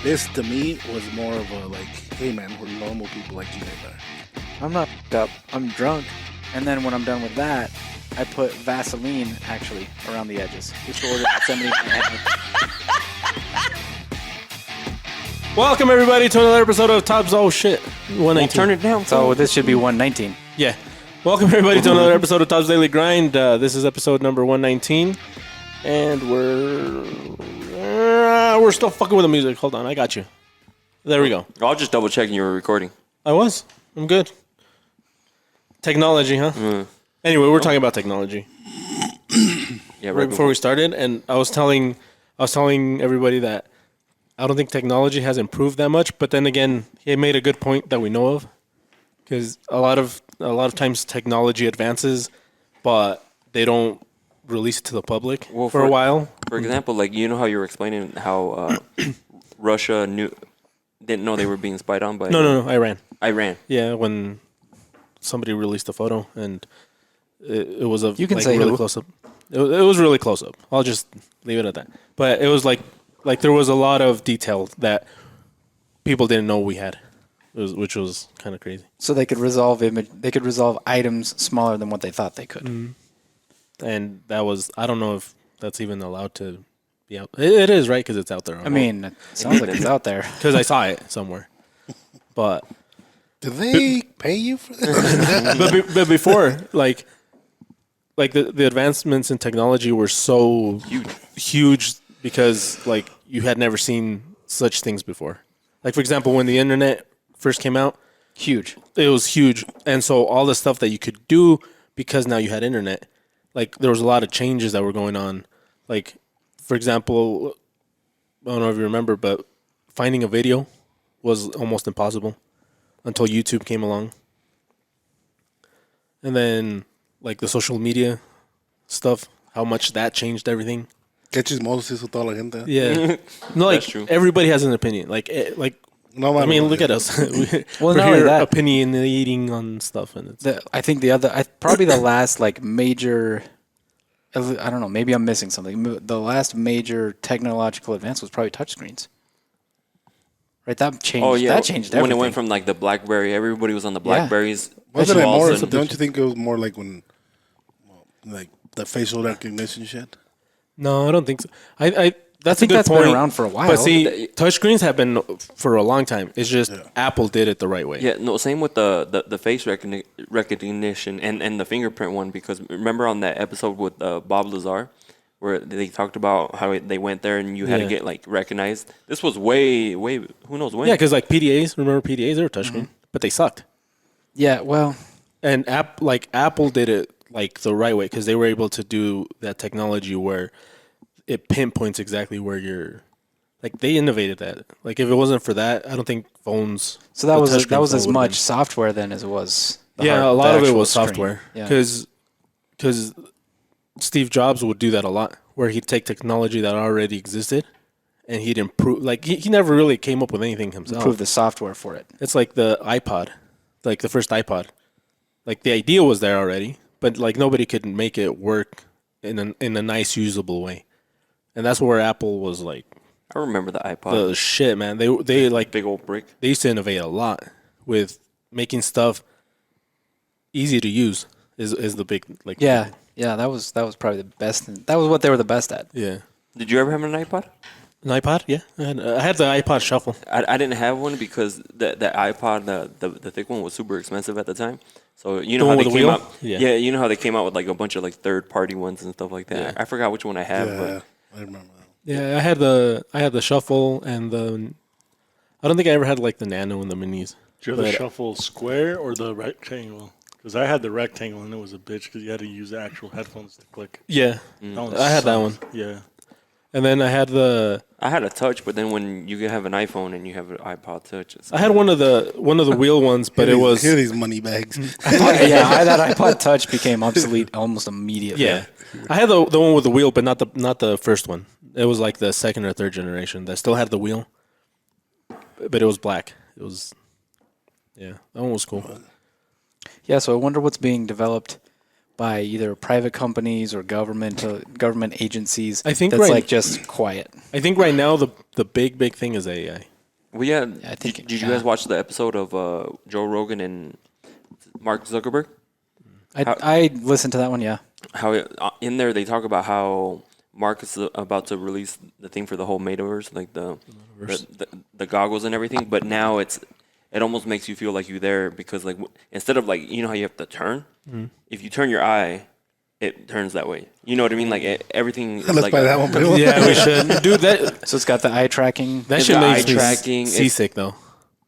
This to me was more of a like, hey man, we're normal people like you guys are. I'm not up. I'm drunk. And then when I'm done with that, I put Vaseline actually around the edges. Just ordered somebody. Welcome everybody to another episode of Tubs. Oh shit, 119. Turn it down. So this should be 119. Yeah. Welcome everybody to another episode of Tubs Daily Grind. This is episode number 119, and we're still fucking with the music. Hold on, I got you. There we go. I'll just double check you were recording. I'm good. Technology, huh? Anyway, we're talking about technology. Yeah, right before we started, and I was telling everybody that I don't think technology has improved that much. But then again, he made a good point that we know of, because a lot of times technology advances, but they don't release it to the public for a while. For example, like you know how you were explaining how Russia didn't know they were being spied on by No, Iran. Yeah, when somebody released a photo, and it was a you can like say really who. close up. It was really close up. I'll just leave it at that. But it was like there was a lot of detail that people didn't know we had, which was kind of crazy. So they could resolve items smaller than what they thought they could. Mm-hmm. And that was, I don't know if that's even allowed to be out. It is, right? Because it's out there. I mean, it sounds like it's out there. Because I saw it somewhere. But do they pay you for that? but before, like the advancements in technology were so huge because like you had never seen such things before. Like for example, when the internet first came out, it was huge, and so all the stuff that you could do because now you had internet, like there was a lot of changes that were going on. Like for example, I don't know if you remember, but finding a video was almost impossible until YouTube came along. And then, like, the social media stuff, how much that changed everything. Qué chismosos hizo toda la gente. Yeah. No, like, That's true. everybody has an opinion. No, I mean, look at us. Well, we're not only here that, opinionating on stuff. And it's, I think probably the last like major, I don't know, maybe I'm missing something. The last major technological advance was probably touchscreens. Right, that changed. Oh yeah, that changed everything. when it went from like the BlackBerry, everybody was on the Blackberries. Wasn't it All of more? a sudden- Don't you think it was more like when, like the facial recognition shit? no, I don't think so. That's I think a good that's point. been around for a while. But see, touchscreens have been for a long time. It's just Apple did it the right way. Yeah, no, same with the face recognition and the fingerprint one, because remember on that episode with Bob Lazar, where they talked about how they went there and you had to get like recognized. This was way, who knows when. Yeah, because like PDAs, remember PDAs? They were touchscreen, but they sucked. Yeah, well, And Apple did it like the right way because they were able to do that technology where it pinpoints exactly where you're. Like they innovated that. Like if it wasn't for that, I don't think phones. so that was touchscreens as would've much been. software then as it was. A lot of it was screen. software Yeah. because Steve Jobs would do that a lot, where he'd take technology that already existed and he'd improve. Like he never really came up with anything himself. Improve the software for it. It's like the iPod, like the first iPod. Like the idea was there already, but like nobody could make it work in a nice, usable way. And that's where Apple was like I remember the iPod. the shit, man. They like big old brick. they used to innovate a lot with making stuff easy to use. Is the big like Yeah, that was probably the best. That was what they were the best at. yeah. Did you ever have an iPod? An iPod, yeah. I had the iPod Shuffle. I didn't have one because the iPod, the thick one, was super expensive at the time. So you know The how one they with the came wheel? out. Yeah. You know how they came out with like a bunch of like third-party ones and stuff like that. Yeah. I forgot which one I have, Yeah, but I remember that. Yeah, I had the Shuffle and the. I don't think I ever had like the Nano and the Minis. Did you have the But- shuffle square or the rectangle? Because I had the rectangle and it was a bitch because you had to use the actual headphones to click. Yeah, That I had that one. sucked. Yeah. And then I had I had a Touch. But then when you have an iPhone and you have an iPod Touch, it's I had one of the wheel ones, but it was Here are these money bags. That iPod Touch became obsolete almost immediately. yeah. I had the one with the wheel, but not the first one. It was like the second or third generation that still had the wheel, but it was black. It was that one was cool. Yeah, so I wonder what's being developed by either private companies or government agencies. I think that's right- like just quiet. I think right now the big thing is AI. Well, yeah. I think Did you guys watch the episode of Joe Rogan and Mark Zuckerberg? I listened to that one. Yeah. How in there they talk about how Mark is about to release the thing for the whole metaverse, like the goggles and everything. But now it almost makes you feel like you're there because like instead of like how you have to turn, if you turn your eye, it turns that way. You know what I mean? Like everything. Let's like buy that one. Bill. Yeah, we should. Dude, So it's got the eye tracking. that It's shit the makes eye me tracking. seasick though.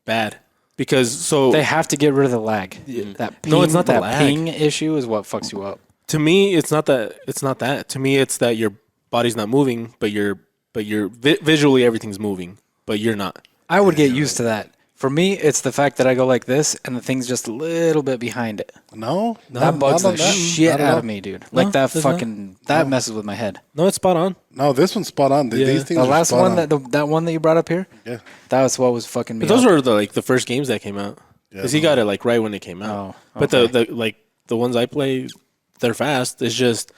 Bad. Because They have to get rid of the lag. That ping, No, it's not the that lag. ping issue is what fucks you up. to me, it's not that. To me, it's that your body's not moving, but you're visually everything's moving, but you're not. I would get used to that. For me, it's the fact that I go like this and the thing's just a little bit behind it. No, That bugs not the on that. shit Not at out all. of me, dude. Like that there's not. fucking that messes with my head. No, it's spot on. No, this one's spot on. These things The are last spot one on. that one that you brought up here, Yeah. that was what was fucking me But those up. were the first games that came out. Yeah, Because he got it like right when it came out. Oh, But okay. the ones I play, they're fast. It's just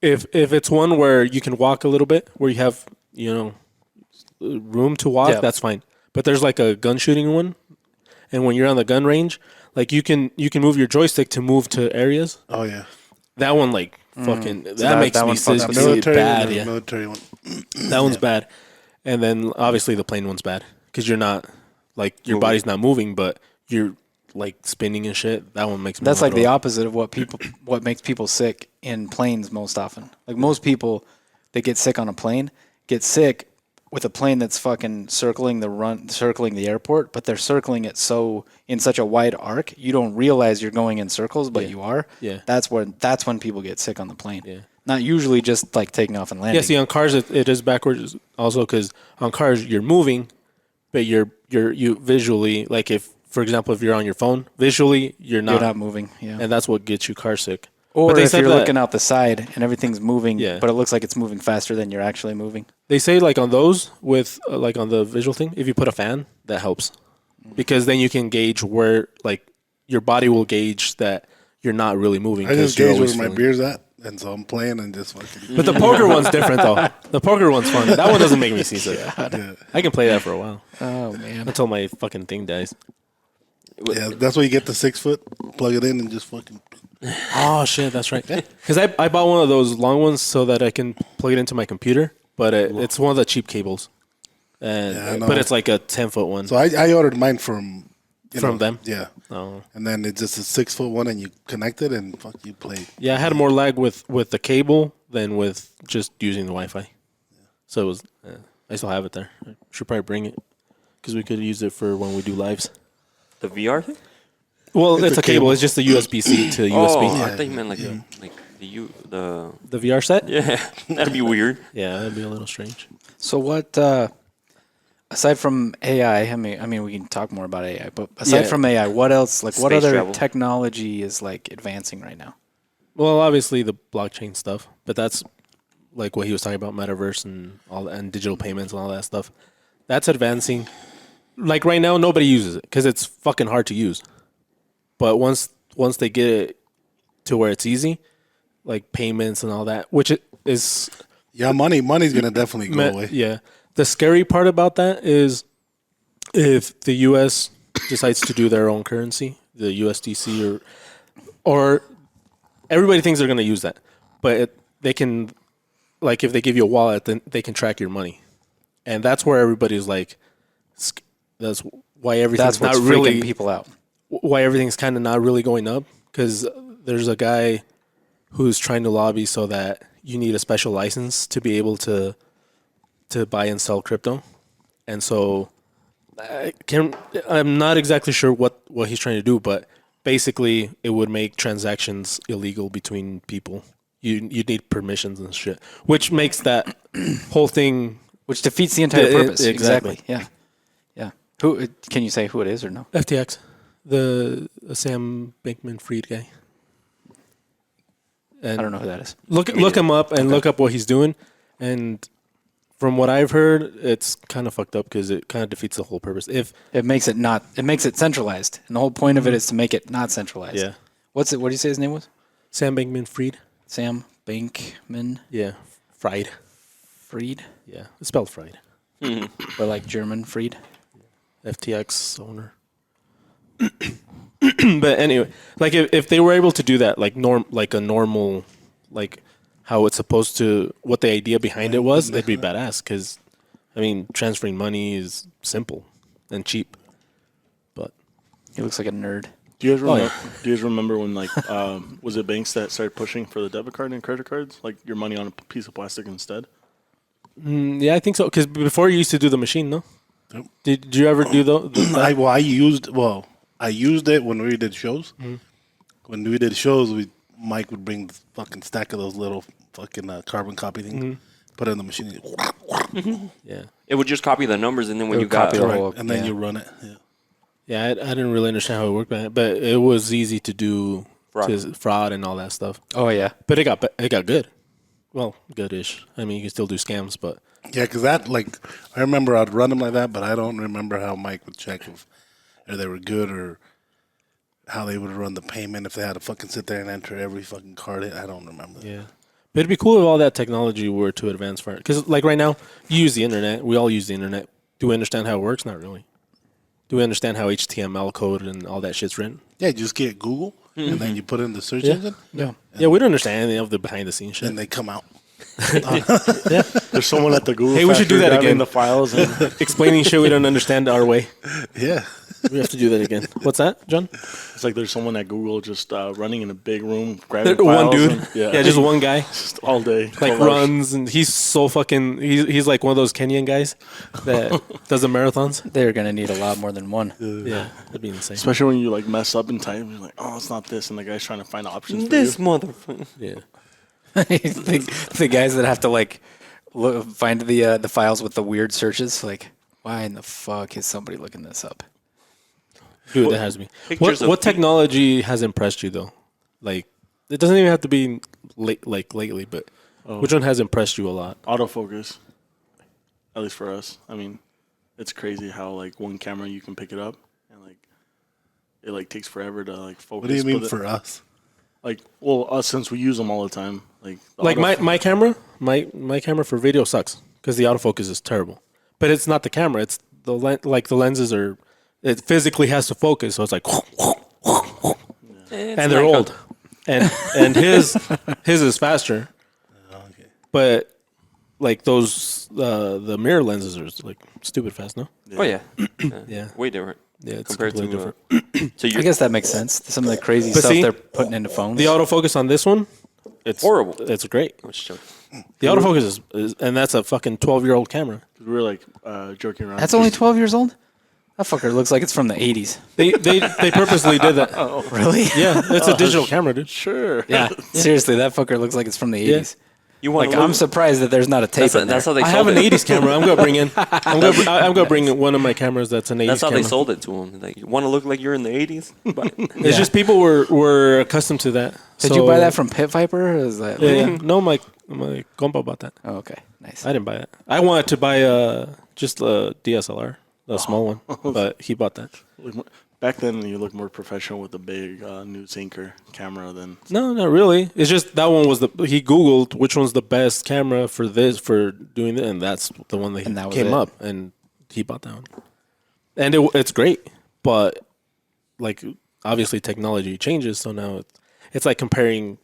if it's one where you can walk a little bit, where you have room to walk, Yeah. that's fine. But there's like a gun shooting one, and when you're on the gun range, like you can move your joystick to move to areas. Oh yeah. That one fucking that that- makes that me one fucks sick. with The me. military Bad, one. yeah. The military one. That one's bad. And then obviously the plane one's bad because you're not like your body's not moving, but you're like spinning and shit. That one makes me. That's wanna like the throw up. opposite of what makes people sick in planes most often. Like most people that get sick on a plane get sick with a plane that's fucking circling the airport, but they're circling it in such a wide arc, you don't realize you're going in circles, but you are. Yeah. That's when people get sick on the plane. Yeah. Not usually just like taking off and landing. Yeah, see, on cars it is backwards also because on cars you're moving, but you visually, like if, for example, if you're on your phone, visually you're You're not moving. Yeah. and that's what gets you car sick. Or But they if said you're that- looking out the side and everything's moving, Yeah. but it looks like it's moving faster than you're actually moving. They say like on those with like on the visual thing, if you put a fan, that helps because then you can gauge where like your body will gauge that you're not really moving. I 'cause just you're gauge always where my feeling- beer's at, and so I'm playing and just fucking. But the poker one's different though. The poker one's fun. That one doesn't make me seasick. Yeah. I can play that for a while Oh man. until my fucking thing dies. Yeah, that's why you get the 6 foot, plug it in, and just fucking. Oh shit, that's right. Because I bought one of those long ones so that I can plug it into my computer, but it's one of the cheap cables, and Yeah, I know. but it's like a 10-foot one. So I ordered mine from. From them? Yeah. Oh. And then it's just a 6 foot one, and you connect it, and fuck, you play. Yeah, I had more lag with the cable than with just using the Wi-Fi. So it was. I still have it there. I should probably bring it because we could use it for when we do lives. The VR thing? Well, it's a a cable. cable. It's just a USB-C to Oh, USB. I thought you meant like the The VR set? yeah. That'd be weird. Yeah, that'd be a little strange. So what? Aside from AI, I mean, we can talk more about AI. But aside Yeah. from AI, what else? Like, what Space other travel. technology is like advancing right now? Well, obviously the blockchain stuff, but that's like what he was talking about, metaverse and all that, and digital payments and all that stuff. That's advancing. Like right now, nobody uses it because it's fucking hard to use. But once they get it to where it's easy, like payments and all that, which it is, Yeah, money's gonna definitely go away. yeah. The scary part about that is if the U.S. decides to do their own currency, the USDC or everybody thinks they're going to use that, but they can, like if they give you a wallet, then they can track your money, and that's where everybody's like, that's why everything's That's what's not really freaking people out. why everything's kind of not really going up because there's a guy who's trying to lobby so that you need a special license to be able to buy and sell crypto, and so I'm not exactly sure what he's trying to do, but basically it would make transactions illegal between people. You need permissions and shit, which makes that whole thing. Which defeats the entire purpose. Exactly. Yeah. Yeah. Who can you say who it is or no? FTX, the Sam Bankman-Fried guy. And I don't know who that is. Look him up and look up what he's doing, and from what I've heard, it's kind of fucked up because it kind of defeats the whole purpose. If It makes it centralized, and the whole point of it is to make it not centralized. yeah, What did you say his name was? Sam Bankman-Fried, Sam Bankman yeah, Fried, Fried. yeah, it's spelled Fried. but like German freed. FTX owner. But anyway, like if they were able to do that, like a normal, like how it's supposed to, what the idea behind it was, it'd be badass. Because I mean, transferring money is simple and cheap. But He looks like a nerd. Do you guys remember? yeah. Do you guys remember when was it banks that started pushing for the debit card and credit cards, like your money on a piece of plastic instead? yeah, I think so. Because before you used to do the machine, no? Yep. Did you ever do that? I used it when we did shows. When we did shows, Mike would bring the fucking stack of those little fucking carbon copy things, put it in the machine, Yeah. It would just copy the numbers, and then when It you would got copy the whole- and then yeah. you run it. Yeah. Yeah, I didn't really understand how it worked, but it was easy to do fraud and all that stuff. Oh yeah. But it got good. Well, goodish. I mean, you can still do scams, but Yeah, because I remember I'd run them like that, but I don't remember how Mike would check if they were good or how they would run the payment if they had to fucking sit there and enter every fucking card. I don't remember. yeah. But it'd be cool if all that technology were to advance for it. Because like right now, you use the internet. We all use the internet. Do we understand how it works? Not really. Do we understand how HTML code and all that shit's written? Yeah, you just get Google and then you put in the search engine Yeah. Yeah, we don't understand anything of the behind the scenes shit. and they come out. There's someone at the Google. Hey, we should do factory that grabbing again. The files. And Explaining shit we don't understand our way. Yeah. We have to do that again. What's that, John? it's like there's someone at Google just running in a big room grabbing One files. dude. And, Yeah, just one guy. just all day. Like 12 hours. runs and he's so fucking. He's like one of those Kenyan guys that does the marathons. They're gonna need a lot more than one. Yeah, that'd be insane. Especially when you like mess up in time, you're like, oh, it's not this, and the guy's trying to find options for this you. motherfucker. Yeah. the guys that have to like find the files with the weird searches, like why in the fuck is somebody looking this up? Dude, that has me. Pictures of What feet. technology has impressed you though? Like, it doesn't even have to be lately, but which one has impressed you a lot? Autofocus, at least for us. I mean, it's crazy how like one camera you can pick it up and like it like takes forever to like focus. What do you mean but for us? like us since we use them all the time? Like the Like autof- my camera, my camera for video sucks because the autofocus is terrible. But it's not the camera; it's the the lenses are. It physically has to focus, so it's like, and they're old, and his is faster. Okay. But like those the mirror lenses are like stupid fast, no? Oh yeah. Yeah. Way different. Yeah, it's compared to completely different. So I you guess that makes sense. Some of the crazy But stuff see, they're putting into phones. The autofocus on this one, it's Horrible. It's great. Which The autofocus is and that's a fucking 12-year-old camera. we were like joking around. That's only 12 years old? That fucker looks like it's from the 80s. They purposely did that. Really? Yeah, it's a digital camera, dude. sure. Yeah. Seriously, that fucker looks like it's from the 80s. you want Like, I'm surprised that there's not a tape in there. that's how they I sold have an it. 80s camera. I'm gonna bring one of my cameras that's an 80s That's how camera. they sold it to him. Like, you want to look like you're in the 80s? But It's just people were accustomed to that. Did you buy that from Pit Viper? Or is that Yeah. No, my compa bought that. Oh, okay. Nice. I didn't buy it. I wanted to buy just a DSLR, a small one, but he bought that. Back then, you look more professional with the big new Zinker camera than. No, not really. It's just that one was he Googled which one's the best camera for doing it, and that's the one that, And that was came it. up, and he bought that one. And it's great, but like obviously technology changes, so now it's like comparing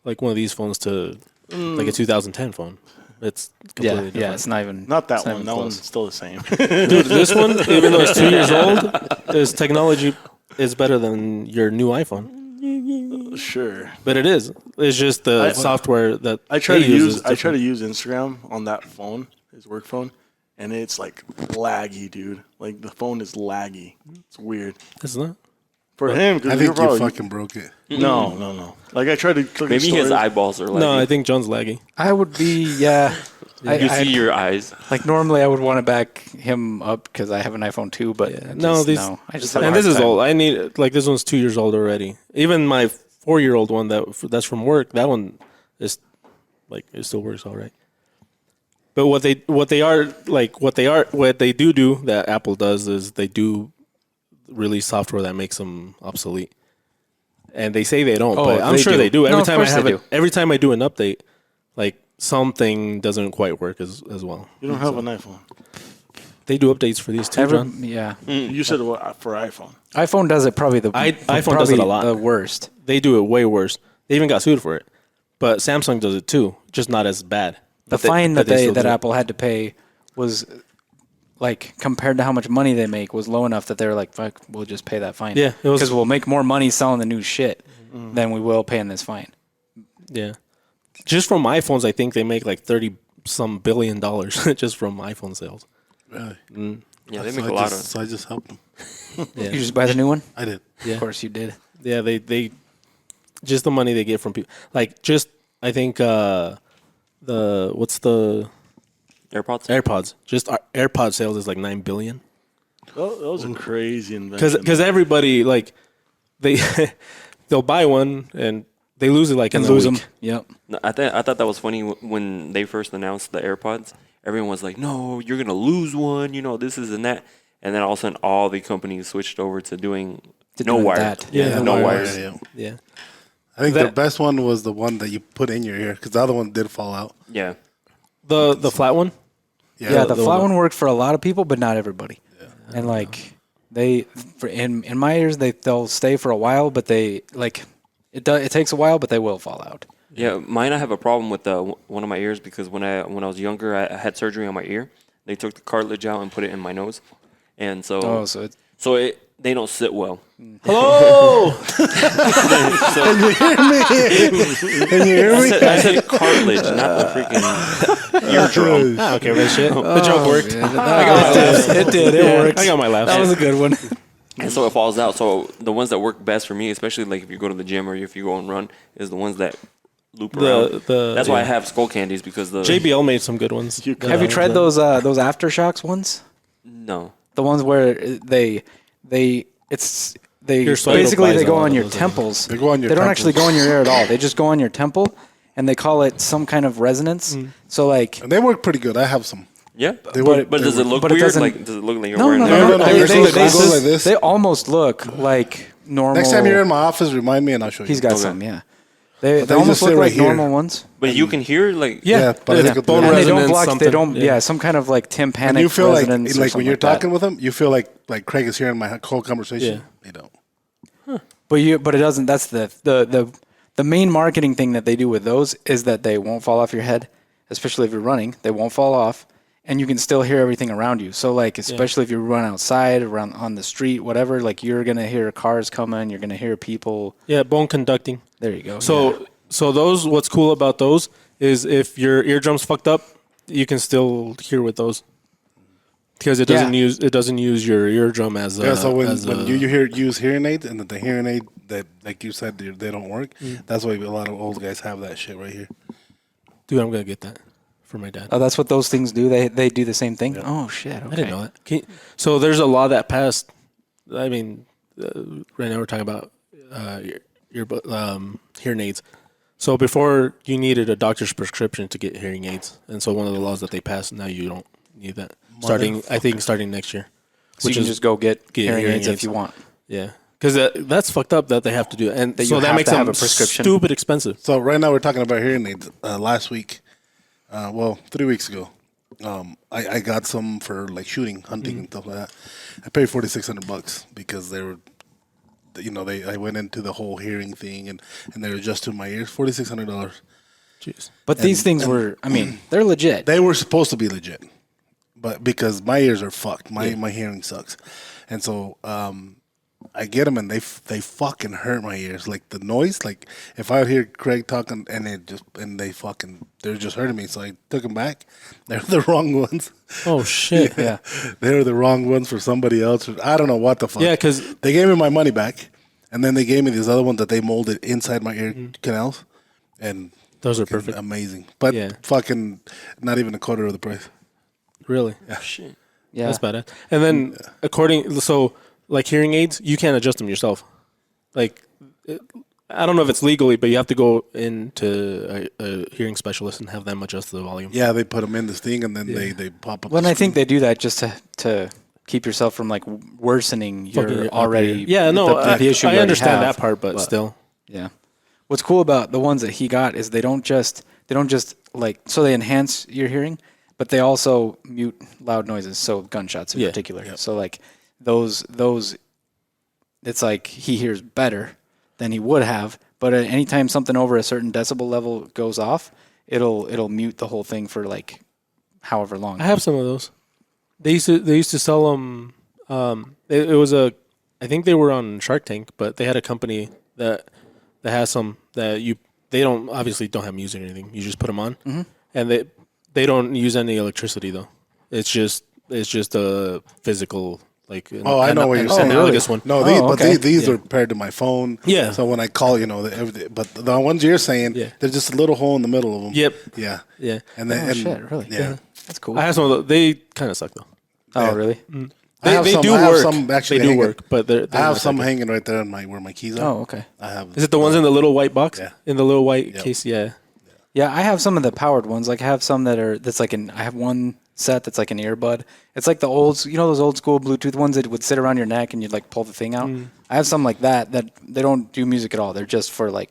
like one of these phones to like a 2010 phone. It's completely Yeah, different. it's not even. Not that it's not one. even That close. one's still the same. Dude, this one, even though it's 2 years old, this technology is better than your new iPhone. Sure. But it is. It's just the software that I try they to use is use. I try to different. use Instagram on that phone, his work phone, and it's like laggy, dude. Like the phone is laggy. It's weird It's not. for him. Cause I you're think you probably, fucking broke it. No. Like I try to. Click maybe his eyeballs are like. No, I think John's laggy. I would be, yeah. you see your eyes. Like, normally I would want to back him up because I have an iPhone 2, but I just, these. I just have a And hard this is time. old. I need like this one's 2 years old already. Even my 4-year-old one that's from work. That one is like it still works all right. But what they do that Apple does is they do release software that makes them obsolete. And they say they don't, Oh, but I'm they sure do. they do. No, of course they do. Every time I do an update, like something doesn't quite work as well. You don't have an iPhone. They do updates for these too, John. Yeah. You said for iPhone. iPhone does it probably iPhone does it a lot. the worst. They do it way worse. They even got sued for it. But Samsung does it too, just not as bad. The fine that Apple had to pay was like compared to how much money they make was low enough that they were like, fuck, we'll just pay that fine. Yeah, because we'll make more money selling the new shit than we will paying this fine. Yeah. Just from iPhones, I think they make like $30-some billion just from iPhone sales. Really? Yeah, they make a lot of. So I just helped them. Yeah. You just buy the new one? I did. Yeah. Of course you did. Yeah, they just the money they get from people. Like just I think what's the AirPods. Just our AirPod sales is like $9 billion. Those are crazy inventions. Because everybody like they'll buy one and they lose it like in a lose week. them. Yep. No, I thought that was funny when they first announced the AirPods. Everyone was like, "No, you're gonna lose one." You know, this is and that. And then all of a sudden, all the companies switched over to doing no wire. that. Yeah, no no wires. Yeah. Yeah. I think the best one was the one that you put in your ear because the other one did fall out. Yeah. The flat one? Yeah, the flat one worked for a lot of people, but not everybody. Yeah. And like in my ears, they'll stay for a while, but it takes a while, but they will fall out. Yeah, mine. I have a problem with one of my ears because when I was younger, I had surgery on my ear. They took the cartilage out and put it in my nose, and so they don't sit well. Hello. Can you hear me? I said cartilage, not the freaking eardrum. I don't care about shit. The joke worked. It did. It worked. I got my laugh. That was a good one. And so it falls out. So the ones that work best for me, especially like if you go to the gym or if you go and run, is the ones that loop around. That's why I have skull candies because the JBL made some good ones. Have you tried those AfterShocks ones? No. The ones where they Your sweat basically applies they go on on your those, temples. They go on your They don't temples. actually go on your ear at all. They just go on your temple, and they call it some kind of resonance. So like And they work pretty good. I have some. Yeah. They work. But does it look but it weird? doesn't- Like does it look like you're no, wearing no, that? no, no, They, it they, goes they, like this. they almost look like normal. Next time you're in my office, remind me and I'll show you. He's got Okay. some, yeah. They they almost just look sit like right here. normal ones. But you can hear like Yeah, but I think it's bone good. And they don't resonance, block. They something. don't. Yeah. Yeah, some kind of like tympanic And you feel like resonance. or when something you're like that. talking with him, you feel like Craig is hearing my whole conversation. Yeah. You don't. But it doesn't. That's the main marketing thing that they do with those is that they won't fall off your head, especially if you're running. They won't fall off, and you can still hear everything around you. So like, especially if you run outside, around on the street, whatever, like you're gonna hear cars coming. You're gonna hear people. Yeah, bone conducting. There you go. So those, what's cool about those is if your eardrum's fucked up, you can still hear with those because it doesn't use your eardrum as a. Yeah. So when as a- you use hearing aids and the hearing aid that like you said they don't work, that's why a lot of old guys have that shit right here. dude, I'm gonna get that for my dad. Oh, that's what those things do. They do the same thing. Oh shit! Okay. I didn't know that. So there's a law that passed. I mean, right now we're talking about hearing aids. So before you needed a doctor's prescription to get hearing aids, and so one of the laws that they passed now you don't need that. Starting next year. So you can just go get hearing hearing aids aids. if you want. Yeah, because that's fucked up that they have to do it, and That so you that have makes to have them a prescription. stupid expensive. So right now we're talking about hearing aids. Last week, 3 weeks ago, I got some for like shooting, hunting, and stuff like that. I paid $4,600 because they were, I went into the whole hearing thing and they were just to my ears. $4,600. Jeez. But these things were, I mean, they're legit. They were supposed to be legit, but because my ears are fucked, my hearing sucks, and so I get them and they fucking hurt my ears. Like the noise, like if I would hear Craig talking and they're just hurting me. So I took them back. They're the wrong ones. Oh shit. Yeah. They were the wrong ones for somebody else. I don't know what the fuck. Yeah, because they gave me my money back, and then they gave me these other ones that they molded inside my ear canals, and those are fucking perfect. amazing. But Yeah. fucking not even a quarter of the price. Really. shit. Yeah. That's badass. And then like hearing aids, you can't adjust them yourself. Like, I don't know if it's legally, but you have to go into a hearing specialist and have them adjust the volume. Yeah, they put them in this thing, and then they pop up. Well, and the I think screen. they do that just to keep yourself from like worsening Fucking your up already. here. Yeah, no, the issue. I you already understand have, that part, but still. Yeah. What's cool about the ones that he got is they don't just like, so they enhance your hearing, but they also mute loud noises, so gunshots in particular. Yep. So like those, it's like he hears better than he would have. But anytime something over a certain decibel level goes off, it'll mute the whole thing for like however long. I have some of those. They used to sell them. It was I think they were on Shark Tank, but they had a company that has some that they obviously don't have music or anything. You just put them on, and they don't use any electricity though. It's just a physical. Like I know what you're saying. Analogous one. No, these are paired to my phone. Yeah. So when I call, but the ones you're saying, there's just a little hole in the middle of them. Yep. Yeah. Yeah. And then, shit, really? Yeah. That's cool. I have some of those. They kind of suck though. Oh, really? Mm. I have some They do work, but they're I have some hanging right there where my keys are. Oh, okay. I have. Is it the ones in the little white box? Yeah. In the little white case. Yeah. Yeah, I have some of the powered ones. Like I have some I have one set that's like an earbud. It's like those old school Bluetooth ones that would sit around your neck and you'd like pull the thing out. I have some like that they don't do music at all. They're just for like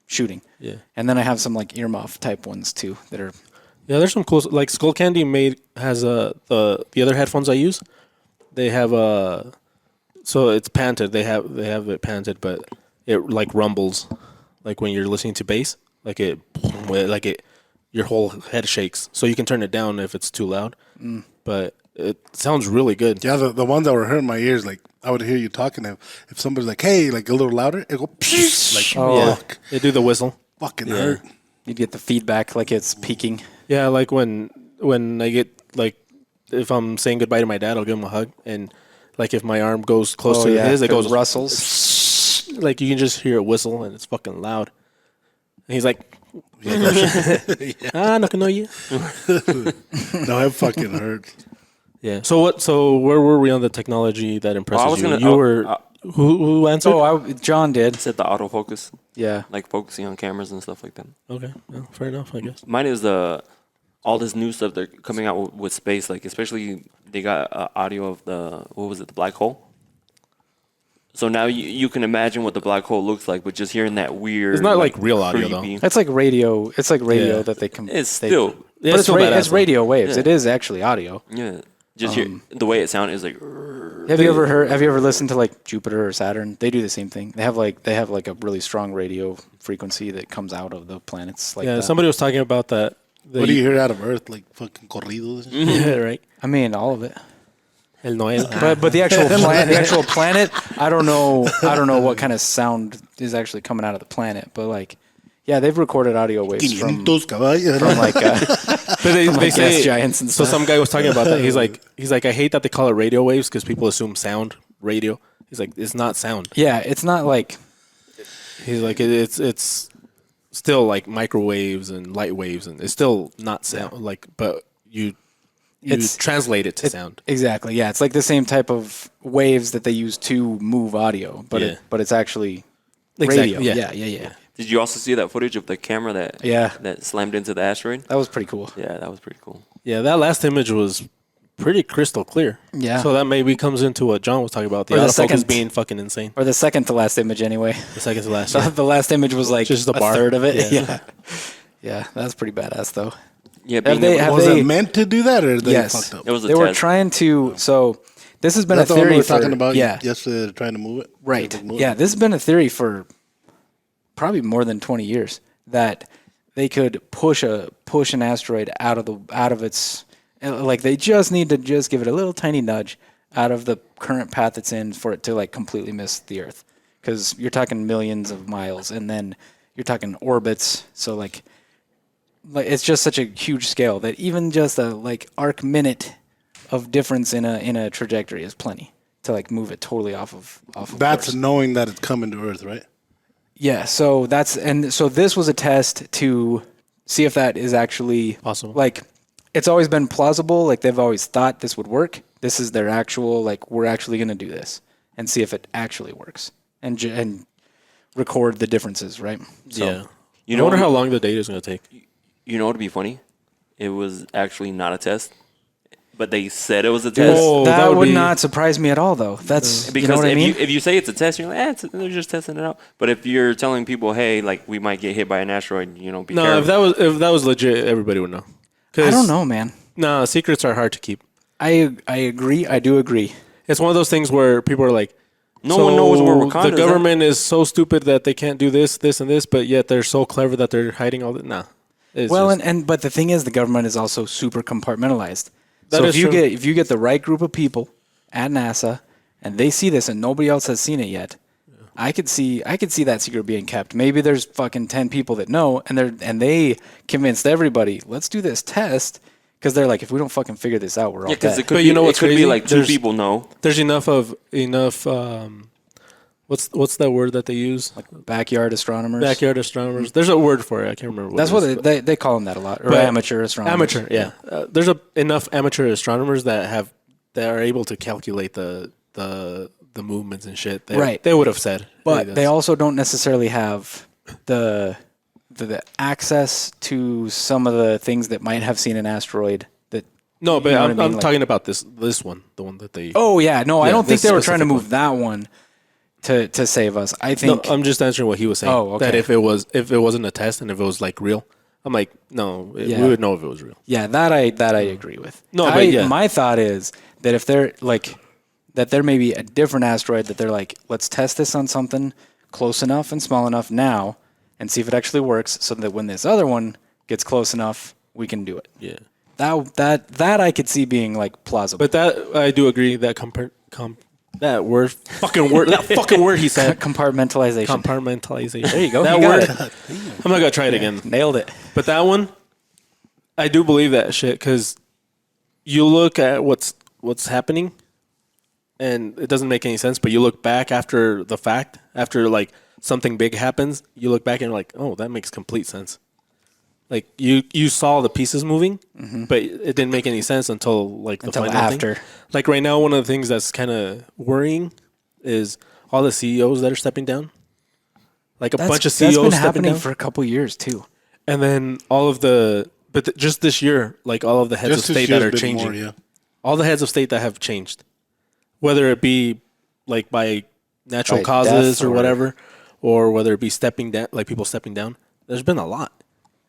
shooting. Yeah. And then I have some like earmuff type ones too that are. Yeah, there's some cool. Like Skull Candy has the other headphones I use. They have so it's panted. They have it panted, but it like rumbles, like when you're listening to bass, your whole head shakes. So you can turn it down if it's too loud, but it sounds really good. Yeah, the ones that were hurting my ears, like I would hear you talking. If somebody's like, "Hey," like a little louder, it go like, They do the whistle. Fucking hurt. You get the feedback like it's peaking. Yeah, like when I get like if I'm saying goodbye to my dad, I'll give him a hug, and like if my arm goes close to his, it goes rustles. Like you can just hear a whistle, and it's fucking loud. And he's like, no can know you. No, it fucking hurts. Yeah. So where were we on the technology that impresses you? Who answered? John did. Said the autofocus. Yeah. Like focusing on cameras and stuff like that. Okay. Well, fair enough, I guess. Mine is all this new stuff they're coming out with space. Like especially they got audio of the black hole. So now you can imagine what the black hole looks like, but just hearing that weird. It's not like real audio creepy. It's like radio. It's like radio that they can. It's still. But it's radio waves. Yeah. It is actually audio. Yeah. Just hear the way it sounds is like. Have you ever listened to like Jupiter or Saturn? They do the same thing. They have like a really strong radio frequency that comes out of the planets. Like that. Somebody was talking about that. What do you hear out of Earth? Like fucking corridos? Yeah, right. I mean, all of it. El Noel. But the actual planet, I don't know what kind of sound is actually coming out of the planet. But like, yeah, they've recorded audio waves from like they say gas giants and so stuff. some guy was talking about that. He's like, I hate that they call it radio waves because people assume sound radio. He's like, it's not sound. Yeah, it's not like. He's like, it's still like microwaves and light waves, and it's still not sound. Like, but you translate it to sound. Exactly. Yeah, it's like the same type of waves that they use to move audio, but it's actually radio. Yeah. Did you also see that footage of the camera that slammed into the asteroid? That was pretty cool. Yeah, that was pretty cool. Yeah, that last image was pretty crystal clear. Yeah. So that maybe comes into what John was talking about, the autofocus being fucking insane. Or the second to last image anyway. The second to last. The last image was like just a third of it. Yeah. Yeah, that's pretty badass though. Yeah, was it meant to do that, or they fucked up? It was a they test. were trying to. So this has been a the one we theory were for talking about yesterday. They're trying to move it. Right. Yeah, this has been a theory for probably more than 20 years that they could push an asteroid out of its, like they just need to just give it a little tiny nudge out of the current path it's in for it to like completely miss the Earth, because you're talking millions of miles, and then you're talking orbits. So like it's just such a huge scale that even just a like arc minute of difference in a trajectory is plenty to like move it totally off of That's course. Knowing that it's coming to Earth, right? Yeah, so this was a test to see if that is actually possible. Like, it's always been plausible. Like, they've always thought this would work. This is their actual, like, we're actually going to do this and see if it actually works and record the differences, right? So, I wonder how long the data is going to take. You know what would be funny? It was actually not a test, but they said it was a test. That would not surprise me at all, though. That's because you know what I mean? if you say it's a test, you're like, they're just testing it out. But if you're telling people, hey, like we might get hit by an asteroid, be careful. If that was legit, everybody would know. I don't know, man. No, secrets are hard to keep. I agree. I do agree. It's one of those things where people are like, No one knows where Wakanda is. The government is so stupid that they can't do this, this, and this, but yet they're so clever that they're hiding all that. Nah. Well, but the thing is, the government is also super compartmentalized. That So is true. if you get the right group of people at NASA and they see this and nobody else has seen it yet, I could see that secret being kept. Maybe there's fucking 10 people that know, and they convinced everybody, let's do this test, because they're like, if we don't fucking figure this out, we're all because dead. it could But be, you know what's it could be crazy? like two There's- people know. There's enough. What's that word that they use? Backyard astronomers. Backyard astronomers. There's a word for it. I can't remember. That's it is, what they call them that a lot, or But amateur astronomers. Amateur, yeah. There's enough amateur astronomers that are able to calculate the movements and shit. Right. They would have said, But hey, they also don't necessarily have the access to some of the things that might have seen an asteroid. That no, but you know what I'm I mean? Like- talking about this one, the one that they. Oh yeah, no, I Yeah, don't think this they were trying to specific move that one to save us. I No, think I'm just answering what he was saying. Oh, okay. That if it wasn't a test and if it was like real, I'm like, no, Yeah. we would know if it was real. yeah, that I agree with. No, but yeah. My thought is that if they're like that, there may be a different asteroid that they're like, let's test this on something close enough and small enough now, and see if it actually works, so that when this other one gets close enough, we can do it. Yeah. That I could see being like plausible. But that I do agree that that fucking word he said, Compartmentalization. compartmentalization. There you go. That You got word. it. I'm not gonna try it again. Nailed it. But that one, I do believe that shit because you look at what's happening, and it doesn't make any sense. But you look back after the fact, after like something big happens, you look back and you're like, oh, that makes complete sense. Like you saw the pieces moving, but it didn't make any sense until like the Until final after. thing. Like right now, one of the things that's kind of worrying is all the CEOs that are stepping down. Like a bunch of CEOs that's been stepping happening down, for a couple years too. and then all of the just this year, like all of the heads Just of this state that year's are been changing. more, yeah. All the heads of state that have changed, whether it be like by natural By causes death or or- whatever, or whether it be stepping down, like people stepping down. There's been a lot.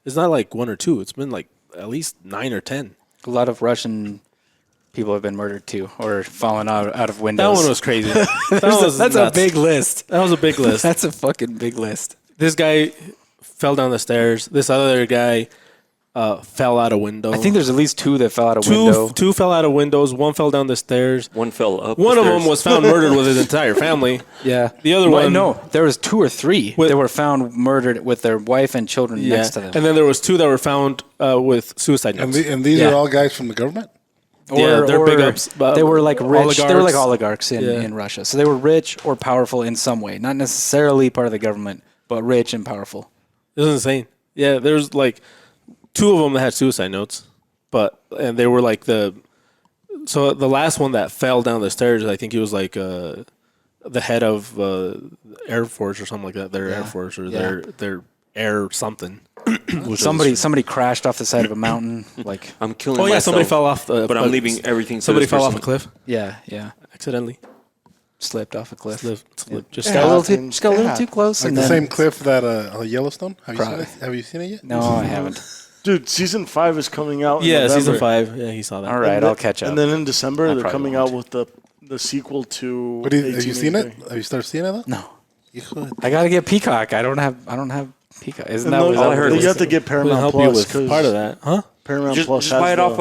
It's not like one or two. It's been like at least 9 or 10. A lot of Russian people have been murdered too, or fallen out of That windows. one was crazy. That's a big list. That was a big list. That's a fucking big list. This guy fell down the stairs. This other guy fell out a window. I think there's at least two that fell out a window. two fell out of windows. One fell down the stairs. One fell up. One the of them stairs. was found murdered with his entire family. Yeah. The other Well, one- no, there was 2 or 3 With- that were found murdered with their wife and children next to them. And then there was 2 that were found with suicide notes. And these Yeah. are all guys from the government? Yeah, they're big ups, They were like rich. They were like oligarchs. oligarchs in, Yeah. in Russia. So they were rich or powerful in some way. Not necessarily part of the government, but rich and powerful. It was insane. Yeah, there's like 2 of them that had suicide notes, and they were like so the last one that fell down the stairs, I think he was like the head of Air Force or something like that. Their Air Force or Yeah. their air something. Somebody crashed off the side of a mountain. Like, I'm killing Oh yeah, myself. somebody fell off. But I'm leaving everything. To Somebody this fell off a person. cliff yeah, accidentally. slipped off a cliff. Slip. Just Got a little too, happens. just got a little It too close. Like and the then, same cliff that Yellowstone? Have you seen Probably. it? Have you seen it yet? No, I haven't. Dude, season 5 is coming out. in yeah, November. season 5. Yeah, he saw that. All right, I'll catch up. And then in December, they're probably coming won't. out with the sequel to. Have you seen it? 1883. Have you started seeing it though? No, You could. I gotta get Peacock. I don't have Peacock. Isn't that And what those- all I heard you was- have to get We'll Paramount help you Plus with because part of that, huh? Paramount Just, Plus just has buy it the- off.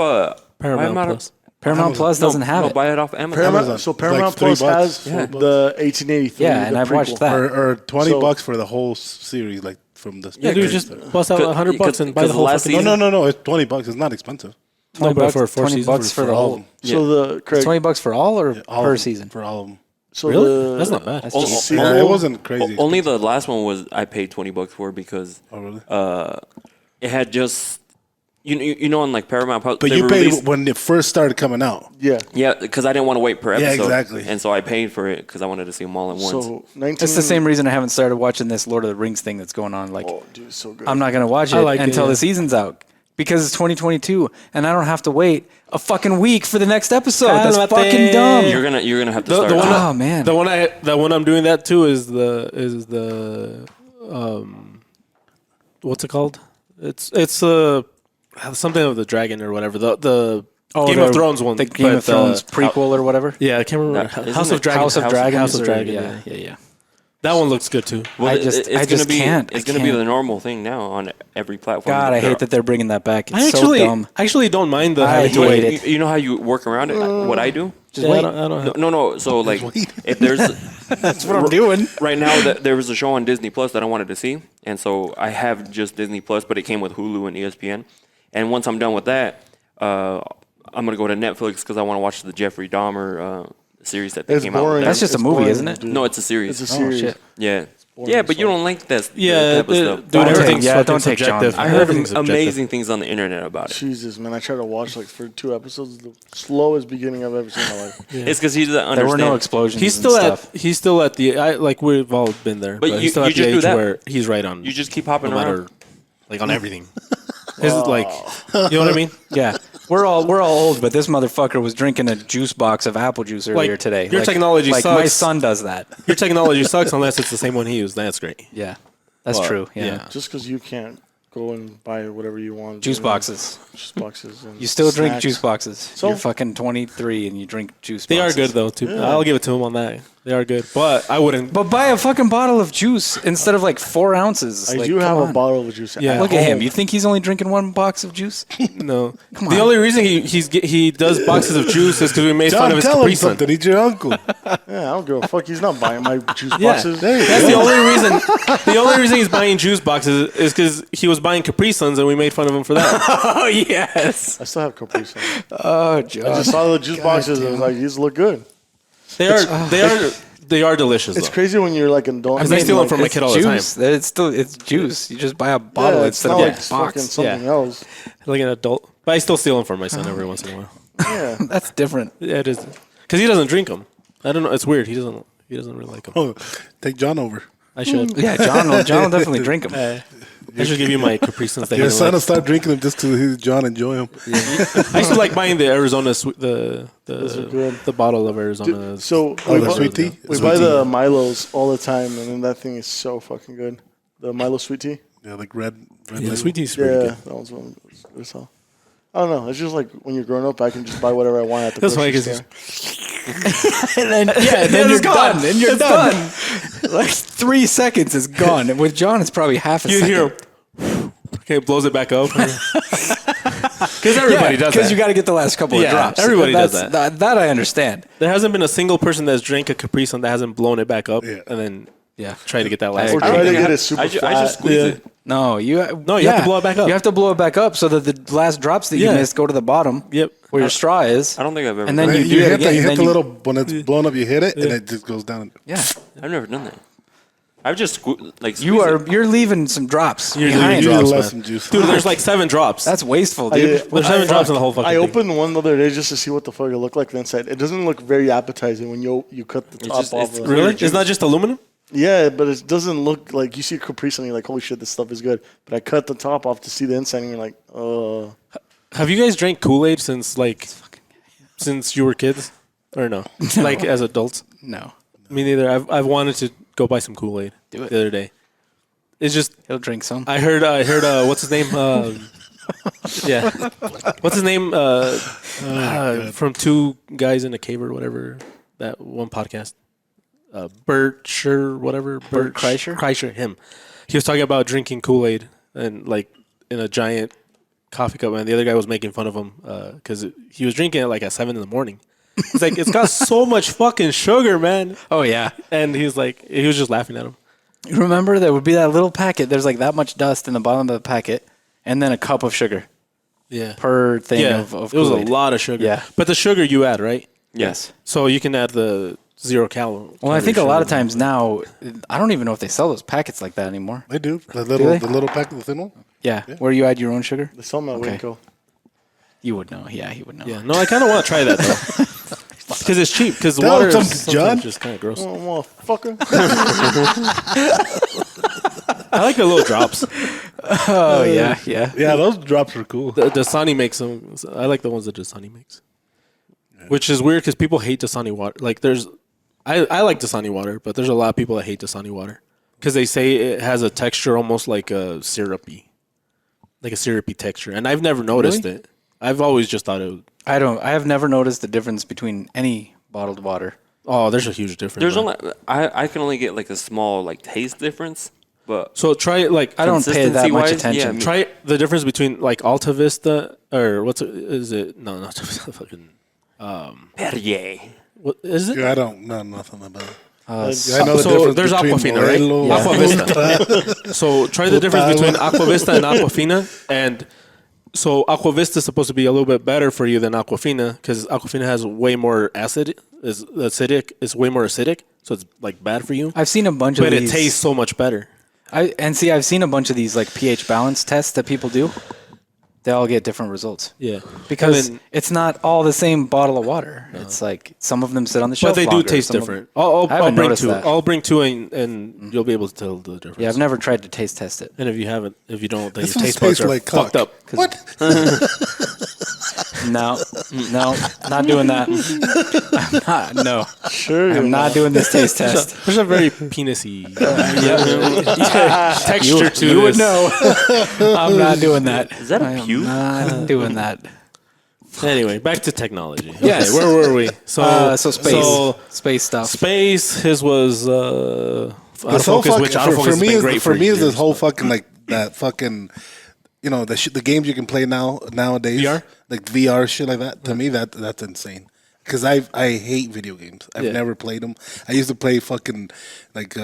Paramount buy it Plus. Paramount Amazon. Plus doesn't have no, it. buy it off Amazon. Paramount, so Paramount Like Plus $3, has $4. the 1883. Yeah, and the I've watched prequel. that. Or 20 So- bucks for the whole series, like from the. Yeah, dude, speakers. just bust out $100 Because- and buy the because whole last fucking. season- No. It's $20. It's not expensive. No, but for 4 20 seasons. bucks for the all of whole. them. So the Craig, $20 for all or All per of them, season? for all of them. so Really? the- That's not bad. That's Oh, cheap. sequel- Yeah, it wasn't crazy. Only the last one was I paid $20 for because Oh, really? it had just you know on like Paramount Plus. But they you paid released- when it first started coming out. Yeah. Yeah, because I didn't want to wait per Yeah, episode. exactly. And so I paid for it because I wanted to see them all at once. So 19. It's the same reason I haven't started watching this Lord of the Rings thing that's going on. Like, Oh, dude, it's so good. I'm not gonna watch it I like it, until yeah. the season's out because it's 2022, and I don't have to wait a fucking week for the next episode. That's Cálmate. fucking dumb. you're gonna have to The- start. the one Oh man, The one I'm doing that too is the what's it called? It's something of the dragon or whatever. The Oh, Game of Thrones one. The Game of Thrones prequel or whatever. Yeah, I can't remember. Isn't House it of Dragon. House of Dragon. House of Dragon. Yeah. That one looks good too. Well, I just can't. It's I going to be can't. the normal thing now on every platform. God, I There- hate that they're bringing that back. It's so dumb. I actually don't mind the I having to hate wait. it. You know how you work around it? What I do? Just Yeah, wait. I don't No. So like, if there's That's what I'm doing. right now, there was a show on Disney Plus that I wanted to see, and so I have just Disney Plus, but it came with Hulu and ESPN. And once I'm done with that, I'm gonna go to Netflix because I want to watch the Jeffrey Dahmer series that they It's came out boring. with. That's just a It's movie, boring, isn't it? dude. No, it's a series. It's a series. shit. Yeah, boring yeah, as but you fuck. don't like that. Yeah, type of stuff. dude, Don't everything's take- yeah, fucking don't take subjective. John. I heard Everything's subjective. amazing things on the internet about it. Jesus, man, I tried to watch like for 2 episodes. The slowest beginning I've ever seen in my life. It's because he doesn't There understand. were no explosions. He's and still stuff. he's still at the like we've all been there, But but you- he's still you at the just do age that. where he's right on. You just keep hopping no matter around. like on everything. His like, you know what I mean? Yeah, we're all old, but this motherfucker was drinking a juice box of apple juice earlier Like, today. your technology like my sucks. son does that. Your technology sucks unless it's the same one he used. That's great. Yeah, that's Well, true. Yeah. yeah. Just because you can't go and buy whatever you want. Juice you know, boxes. Juice boxes. And You still drink snacks. juice boxes. So? You're fucking 23 and you drink juice They boxes. are good though too. Yeah. I'll give it to him on that. They are good, but I wouldn't. But buy a fucking bottle of juice instead of like 4 ounces. I Like, do come have on. a bottle of juice. Yeah. Look at him. home. You think he's only drinking 1 box of juice? No. Come The on. only reason he does boxes of juice is because we made fun John, of his tell him Capri Sun. something. He's your uncle. Yeah, I don't give a fuck. He's not buying my juice Yeah, boxes. that's the only reason. The only reason he's buying juice boxes is because he was buying Capri Suns and we made fun of him for that. Oh, yes. I still have Capri Sun. Oh, John. I just saw the juice boxes and I was like, these look good. They are delicious. It's though. crazy when you're like an adult. I steal them from my kid all the time. Juice. It's juice. You just buy a bottle Yeah, it's instead not of like a it's fucking box. something Yeah. else. Like an adult, but I still steal them from my son every once in a while. Yeah. That's different. Yeah, it is because he doesn't drink them. I don't know. It's weird. He doesn't really like them. Oh, take John over. I should. Yeah, John will definitely drink them. I should give you my Capri Suns. that Your you son will like. start drinking them just because John enjoy them. I used to like buying the Arizona are good. the bottle of Arizona. So Oh, we the buy- sweet tea? We buy the Milos all the time, and then that thing is so fucking good. The Milo sweet tea. Yeah, like red yeah, label. sweet tea's Yeah, pretty good. that one's one. It's all. I don't know. It's just like when you're growing up, I can just buy whatever I want at the That's why, grocery 'cause store. And then, then you're it's gone. done. Then you're It's done. Like 3 seconds is gone. And with John, it's probably half a You second. hear him. Okay, blows it back up. Because everybody does that. Because you got to get the last couple Yeah, of drops. everybody does That's- That I understand. There hasn't been a single person that's drank a Capri Sun that hasn't blown it back up Yeah. and then Yeah. try to get that last. Or I try don't to think get I- it super I flat. just squeeze Yeah. it. No, you have to blow it back up. You have to blow it back up so that the last drops that you Yeah. missed go to the bottom. Yep. Where your straw is. I don't think I've ever. And then done you that. do it hit again. the, you and hit then the little when it's blown up. You hit it, and Yeah. it just goes down. Yeah. I've never done that. I've just like You're leaving some drops You're behind. leaving You drops, need man. less than juice. Dude, there's like 7 drops. That's wasteful, I- dude. There's 7 drops in the whole fucking I thing. opened one the other day just to see what the fuck it looked like inside. It doesn't look very appetizing when you cut the top just- off. it's of it. Really? juice. It's not just aluminum? Yeah, but it doesn't look like you see Capri Sun and you're like, holy shit, this stuff is good. But I cut the top off to see the inside and you're like, Have you guys drank Kool-Aid since you were kids? Or no? Like as adults? No. Me neither. I've wanted to go buy some Kool-Aid Do it. the other day. It's just He'll drink some. I heard what's his name? Yeah. What's his name? From Two Guys in a Cave or whatever. That one podcast. Bert whatever. Bert Kreischer? Kreischer, him. He was talking about drinking Kool-Aid and like in a giant coffee cup, and the other guy was making fun of him because he was drinking it like at 7 a.m. He's like, it's got so much fucking sugar, man. Oh, yeah. And he was just laughing at him. You remember there would be that little packet. There's like that much dust in the bottom of the packet and then a cup of sugar Yeah. per thing Yeah. of It was a Kool-Aid. lot of sugar. Yeah. But the sugar you add, right? Yes. So you can add the 0 calorie. Well, I think a lot of times now, I don't even know if they sell those packets like that anymore. They do. The they? little pack of the thin one. Yeah, where you add your own sugar. they sell them at Okay. Winco. You would know. Yeah, he would know. Yeah. No, I kind of want to try that though. Because it's cheap. Because Tell water him is something, John. sometimes just kind of gross. Oh, motherfucker. I like the little drops. Oh yeah, yeah. Yeah, those drops are cool. The Dasani makes them. I like the ones that Dasani makes. Which is weird because people hate Dasani water. Like I like Dasani water, but there's a lot of people that hate Dasani water because they say it has a texture almost like a syrupy. like a syrupy texture, and I've never noticed it. I've always just thought it was, I have never noticed the difference between any bottled water. oh, there's a huge difference. There's man. only I can only get like a small like taste difference, but So try it like I don't pay that much Consistency-wise, attention. yeah, try the difference between like Alta Vista or is it? No, not fucking. Perrier. What is it? Yeah, I don't know nothing about it. Uh, Yeah, I know the So difference there's between Aquafina, right? Modelo, Yeah. Aqua Vista. So try the difference between Aqua Vista and Aquafina, and so Aqua Vista is supposed to be a little bit better for you than Aquafina because Aquafina has way more acid, is acidic, it's way more acidic, so it's like bad for you. I've seen a bunch of But it these. tastes so much better. I've seen a bunch of these like pH balance tests that people do. They all get different results. Yeah, Because And then- it's not all the same bottle of water. It's like some of them sit on the shelf but they do longer, taste some of- different. I I'll haven't bring noticed two. that. I'll bring two, and you'll be able to tell the difference. Yeah, I've never tried to taste test it. And if you haven't, if you don't, then This your one taste buds tastes are like fucked cock. up. What? No, not doing that. I'm not. No, Sure. I'm not doing this taste test. There's a very penisy texture to You would this. know. I'm not doing that. Is that a I am puke? not doing that. Anyway, back to technology. Yes. Okay, where were we? So space stuff. Space. His was This whole autofocus, fucking- which for autofocus has me been is great for me is years, this whole but- fucking like that fucking, you know, the games you can play nowadays, VR? like VR shit like that. To me, that's insane. Because I hate video games. I've Yeah. never played them. I used to play fucking like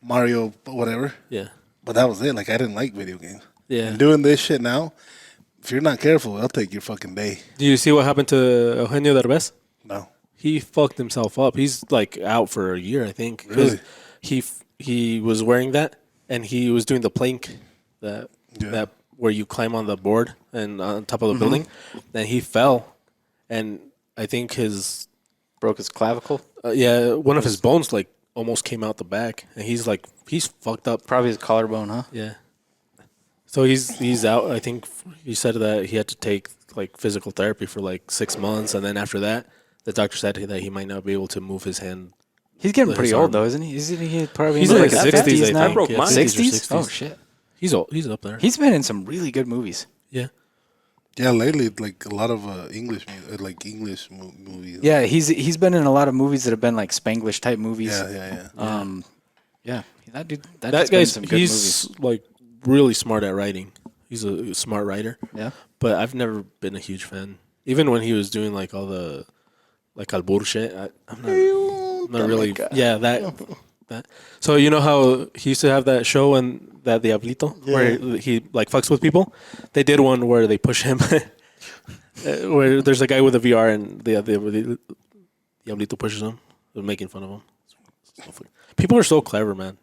Mario whatever, Yeah. but that was it. Like I didn't like video games. Yeah. And doing this shit now, if you're not careful, it'll take your fucking day. Do you see what happened to Eugenio Derbez? No. He fucked himself up. He's like out for a year, I think. 'cause Really? He was wearing that, and he was doing the plank that where you climb on the board and on top of the building, and he fell, and I think his Broke his clavicle. one of his bones like almost came out the back, and he's fucked up. Probably his collarbone, huh? Yeah. So he's out. I think he said that he had to take like physical therapy for like 6 months, and then after that, the doctor said that he might not be able to move his hand. He's getting His pretty arm. old though, isn't he? Isn't he probably He's in in like his his 60s, 50s I now? think. broke Yeah, mine. 60s? 60s. Oh shit. He's old. He's up there. He's been in some really good movies. Yeah. Yeah, lately like a lot of English movies. Yeah, he's been in a lot of movies that have been like Spanglish type movies. Yeah. Yeah, that dude. That That's been in guy's some good he's movies. like really smart at writing. He's a smart writer. Yeah. But I've never been a huge fan. Even when he was doing like all the like albur shit, I'm not really. Yeah, that. So you know how he used to have that show and that Diablito where he like fucks with people. They did one where they push him, where there's a guy with a VR and the Diablito pushes him. They're making fun of him. People are so clever, man.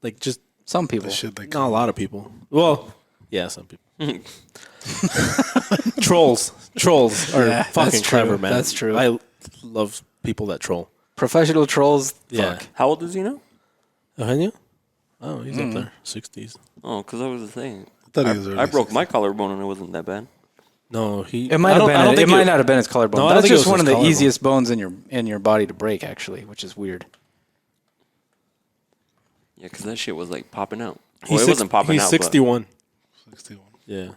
Like just Some people. Shit like not a lot of people. Well, yeah, some people. Trolls are Yeah, fucking that's true. clever, man. That's true. I love people that troll. Professional trolls. Yeah. Fuck. How old is he now? Eugenio? Oh, he's up there, 60s. Oh, because I was saying, I thought he was early I broke 60s. my collarbone and it wasn't that bad. No, he. It might have been. It might not have been his collarbone. No, I don't That's think it just was one of his the collarbone. easiest bones in your body to break, actually, which is weird. Yeah, because that shit was like popping out. He's Well, it wasn't popping he's out. 61. 61. Yeah.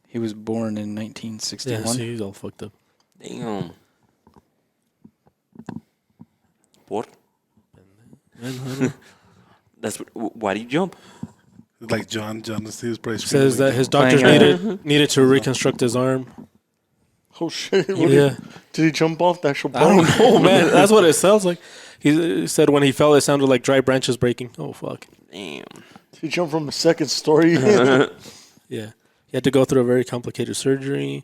He was born in Yeah, 1961. see, he's all fucked up. But damn. What? That's why do you jump? Like John he was pretty Says that his doctors Playing needed to reconstruct his arm. Oh shit! What Yeah. did he jump off the actual I don't bone? know, man. That's what it sounds like. He said when he fell, it sounded like dry branches breaking. Oh, fuck. Damn. Did he jump from the second story? Yeah. He had to go through a very complicated surgery.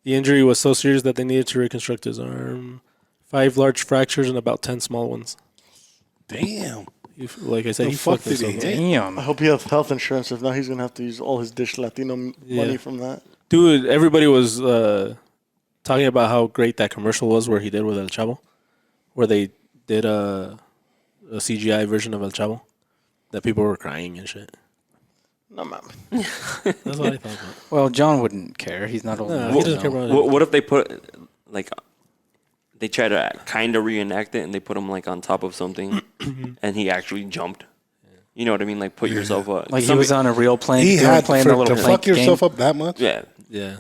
The injury was so serious that they needed to reconstruct his arm. 5 large fractures and about 10 small ones. Damn. Like I said, The he fuck fucked did he himself up. hit? Damn. I hope he has health insurance. If not, he's gonna have to use all his Dish Latino money from that. Dude, everybody was talking about how great that commercial was where he did with El Chavo. Where they did a CGI version of El Chavo. That people were crying and shit. No, man. That's what I thought about. Well, John wouldn't care. He's not old No, enough. he to doesn't care know. about it. What if they put like they try to kind of reenact it and they put him like on top of something and he actually jumped? You know what I mean? Like put yourself up. Like he was on a real plane. He They were had playing to the little fuck plane yourself game. up that much. Yeah. Yeah.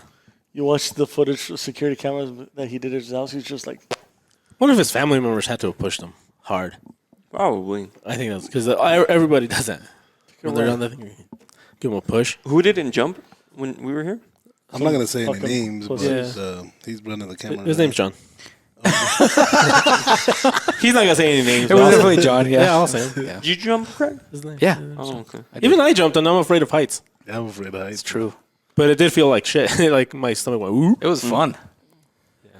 You watched the footage of security cameras that he did at his house. He's just like, One of his family members had to have pushed him hard. Probably. I think that's because everybody does that. When they're on the thing, give him a push. Who didn't jump when we were here? I'm not gonna say any fucking names, but Yeah. he's running the camera. His name's John. He's not gonna say any names. It but was I'll- definitely John. Yeah, Yeah. I'll say him. Yeah. Did you jump, Craig? His name. Yeah. Oh, okay. Even I jumped, and I'm afraid of heights. Yeah, I'm afraid of heights. It's true. But it did feel like shit. Like my stomach went. Ooh. It was fun.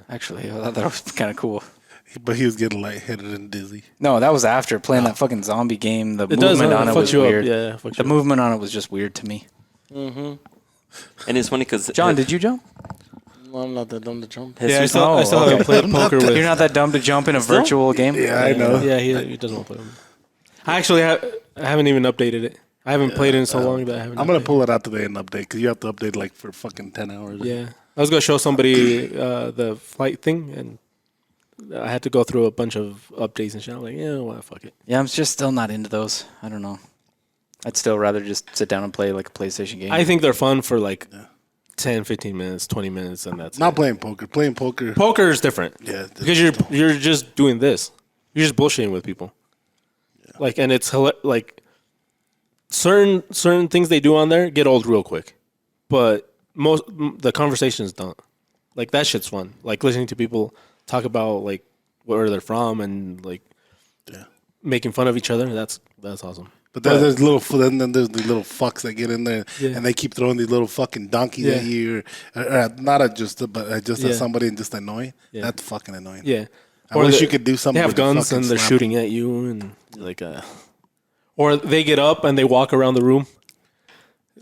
Actually, I thought that was kind of cool. But he was getting lightheaded and dizzy. No, that was after playing that fucking zombie game. The It does. movement on it Fucks was you weird. up. Yeah, fucks The you up. movement on it was just weird to me. And it's funny because John, did you jump? well, I'm not that dumb to jump. Yeah, I Jesus, still, I still okay. haven't played poker with. You're not that dumb to jump in a virtual game? Yeah, I know. Yeah, he doesn't want to play with me. I actually I haven't even updated it. I haven't played it in so long that I haven't. I'm gonna updated pull it out today and update because you have to update like for fucking 10 hours. it. Yeah, I was gonna show somebody the flight thing, and I had to go through a bunch of updates and shit. I'm like, yeah, well, fuck it. Yeah, I'm just still not into those. I don't know. I'd still rather just sit down and play like a PlayStation game. I think they're fun for like 10, 15 minutes, 20 minutes, and that's Not it. playing poker. Playing poker. Poker is different. Yeah, Because you're just doing this. You're just bullshitting with people. Like, and it's like certain things they do on there get old real quick, but the conversations don't. Like that shit's fun. Like listening to people talk about like where they're from and like making fun of each other. That's awesome. But there's then there's the little fucks that get in there Yeah. and they keep throwing these little fucking donkeys at you, or not at at Yeah. somebody and just annoying. Yeah. That's fucking annoying. Yeah. I wish they- you could do something. They have with the guns fucking and they're slap. shooting at you and like or they get up and they walk around the room.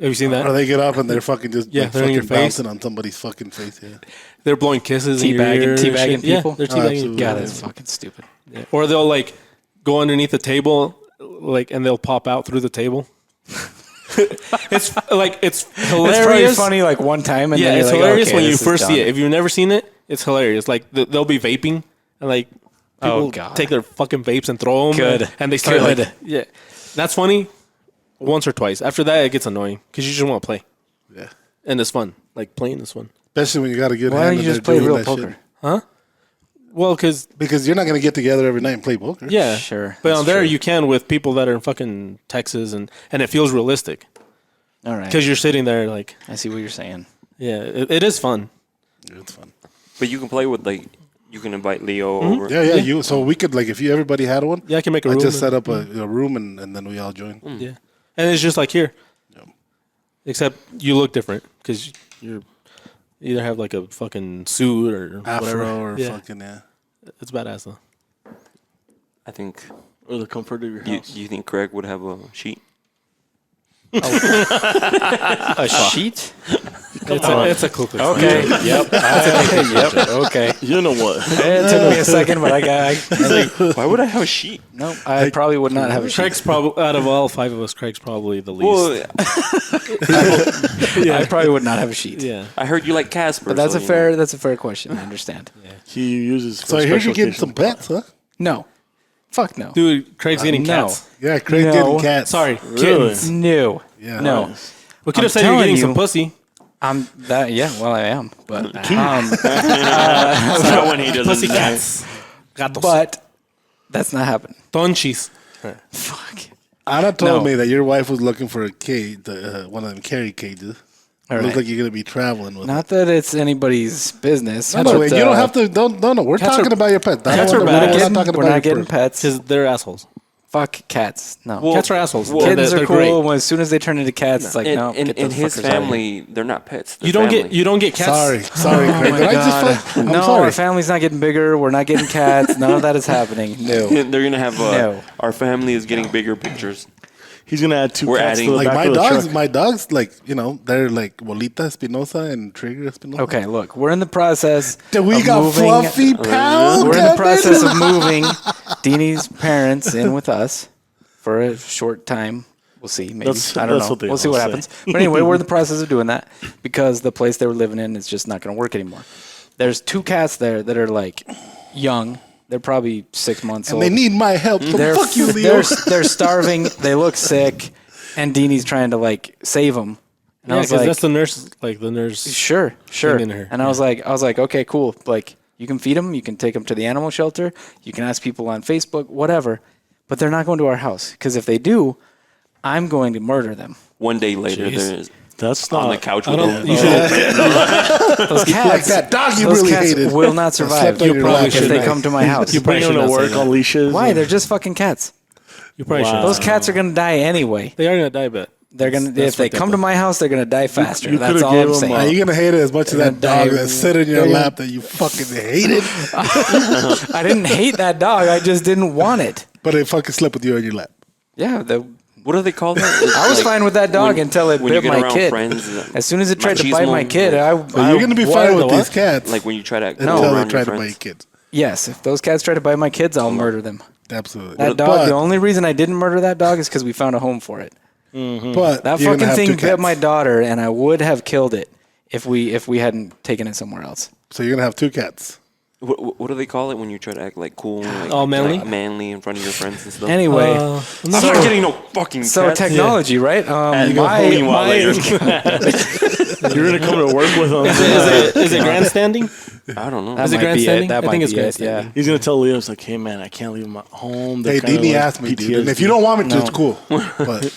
Have you seen that? Or they get up and they're fucking just Yeah, like, they're in your fucking face. bouncing on somebody's fucking face. Yeah. They're blowing kisses in your ear. and Teabagging shit. people? Yeah, they're Oh, teabagging. absolutely. God, that's fucking stupid. Yeah. Or they'll like go underneath the table, like, and they'll pop out through the table. It's like it's hilarious. It's probably funny like one time, and Yeah, then you're it's like, hilarious okay, when you this is first see done. it. If you've never seen it, it's hilarious. Like they'll be vaping and like people God. take their fucking vapes and throw them. Good. And they start Good. like, yeah, that's funny. Once or twice. After that, it gets annoying because you just want to play, Yeah. and it's fun. Like playing is fun. Especially when you got a good Why hand don't you and just they're play doing real that shit. poker? Well, because Because you're not going to get together every night and play poker. yeah, Sure, But that's on there, true. you can with people that are in fucking Texas, and it feels realistic All right, because you're sitting there like, I see what you're saying. yeah, it is fun. It's fun. But you can play with like you can invite Leo over. Yeah. You. So we could like if you everybody had one. Yeah, I can make a I room. just and- set up a room and then we all join. Yeah, and it's just like here, Yeah. except you look different because you're you either have like a fucking suit or whatever. Afro or yeah. fucking yeah. It's badass though. I think Or the comfort of your you, house. you think Craig would have a sheet? A sheet? It's a cool picture. Okay. Yep. Yep. Okay. You know what? It took me a second, but I got. Why would I have a sheet? No, I probably would not have a sheet. Craig's probably out of all five of us. Craig's probably the least. Well, I probably would not have a sheet. yeah. I heard you like Casper. But that's so, a you fair. know. That's a fair question. I understand. He uses. For So I heard special you getting occasion. some pets, huh? No. Fuck no. Dude, Craig's getting no. cats. Yeah, Craig No. getting cats. Sorry, Really? kittens. No. Yeah. No. We could have I'm said you're telling getting you. some pussy. I'm that. Yeah. Well, I am. But. That one he doesn't. Pussy cats. Gatos. But that's not happening. Tonchis. Fuck. Anna told No. me that your wife was looking for a cage, one of them carry cages. All Looks right. like you're gonna be traveling with. Not that it's anybody's business. No, but, wait, you don't have to. Don't. No. We're cats talking are- about your pet. cats are We're bad. not We're talking not about getting your pets. Because they're assholes. Fuck cats. No. Well, Cats are assholes. Kittens They're are cool. great. When as soon as they turn into cats, it's like In, no. in, get the in his fuckers out of here. family, they're not pets. They're You don't family. get you don't get cats. Sorry, Oh Craig. my Did I just God. fuck? I'm No, sorry. our family's not getting bigger. We're not getting cats. None of that is happening. No. They're gonna have No. our family is getting bigger pictures. He's gonna add two We're cats adding- to the Like back my of the dogs, truck. my dogs, like they're like Bolita Espinosa and Trigger Espinosa. Okay, look, we're in the process. Then we of got moving. Fluffy Pal. We're in the coming. process of moving Deanie's parents in with us for a short time. We'll see. Maybe That's- I don't that's know. what they We'll see all what say. happens. But anyway, we're in the process of doing that because the place they were living in is just not going to work anymore. There's two cats there that are like young. They're probably 6 months And old. they need my help. So they're fuck you, Leo. they're starving. They look sick, and Deanie's trying to like save them. And I Yeah, was because like, that's the nurse, like the nurse. sure. in her. And I was like, okay, cool. Like you can feed them, you can take them to the animal shelter, you can ask people on Facebook, whatever. But they're not going to our house because if they do, I'm going to murder them. One day later, Jeez. That's on not the couch I with don't. him. You should. Those cats, Like that dog you those really cats hated. will not survive slept on your lap if at they night. come to my house. You probably bringing them should to not say work that. on leashes. Why? and- They're just fucking cats. You probably Wow. should. Those cats are gonna die anyway. They are gonna die, but They're gonna if they come to my house, they're gonna die faster. you That's could've all gave I'm them saying. Are you gonna hate it as much as that They're dog gonna that sit in your they're lap that you fucking hated? I didn't hate that dog. I just didn't want it. But it fucking slept with you on your lap. Yeah, What do they call that? I was Like, fine with that dog when- until it when you bit get my around kid. friends, As soon as it tried to bite my machismo, kid, like- So you're gonna be what? fine with The these what? cats Like when you try to until go they around try your to friends. bite kids. yes, if those cats try to bite my kids, I'll murder them. Absolutely. That dog. But, The only reason I didn't murder that dog is because we found a home for it. but That you're gonna fucking have thing two bit cats. my daughter, and I would have killed it if we hadn't taken it somewhere else. So you're gonna have two cats. What do they call it when you try to act like cool, like, Oh, manly? like manly in front of your friends and stuff? Anyway, I'm not getting no fucking so cats. technology, right? You go bowling while later. You're gonna come to work with them. Is it grandstanding? I don't know. That Is it might be grandstanding? it. That I might think it's be it. grandstanding. Yeah. He's gonna tell Leo, it's like, hey man, I can't leave them at home. They're Hey, kinda Dini like asked me, dude. And if PTSD. you don't want me to, No. it's cool. But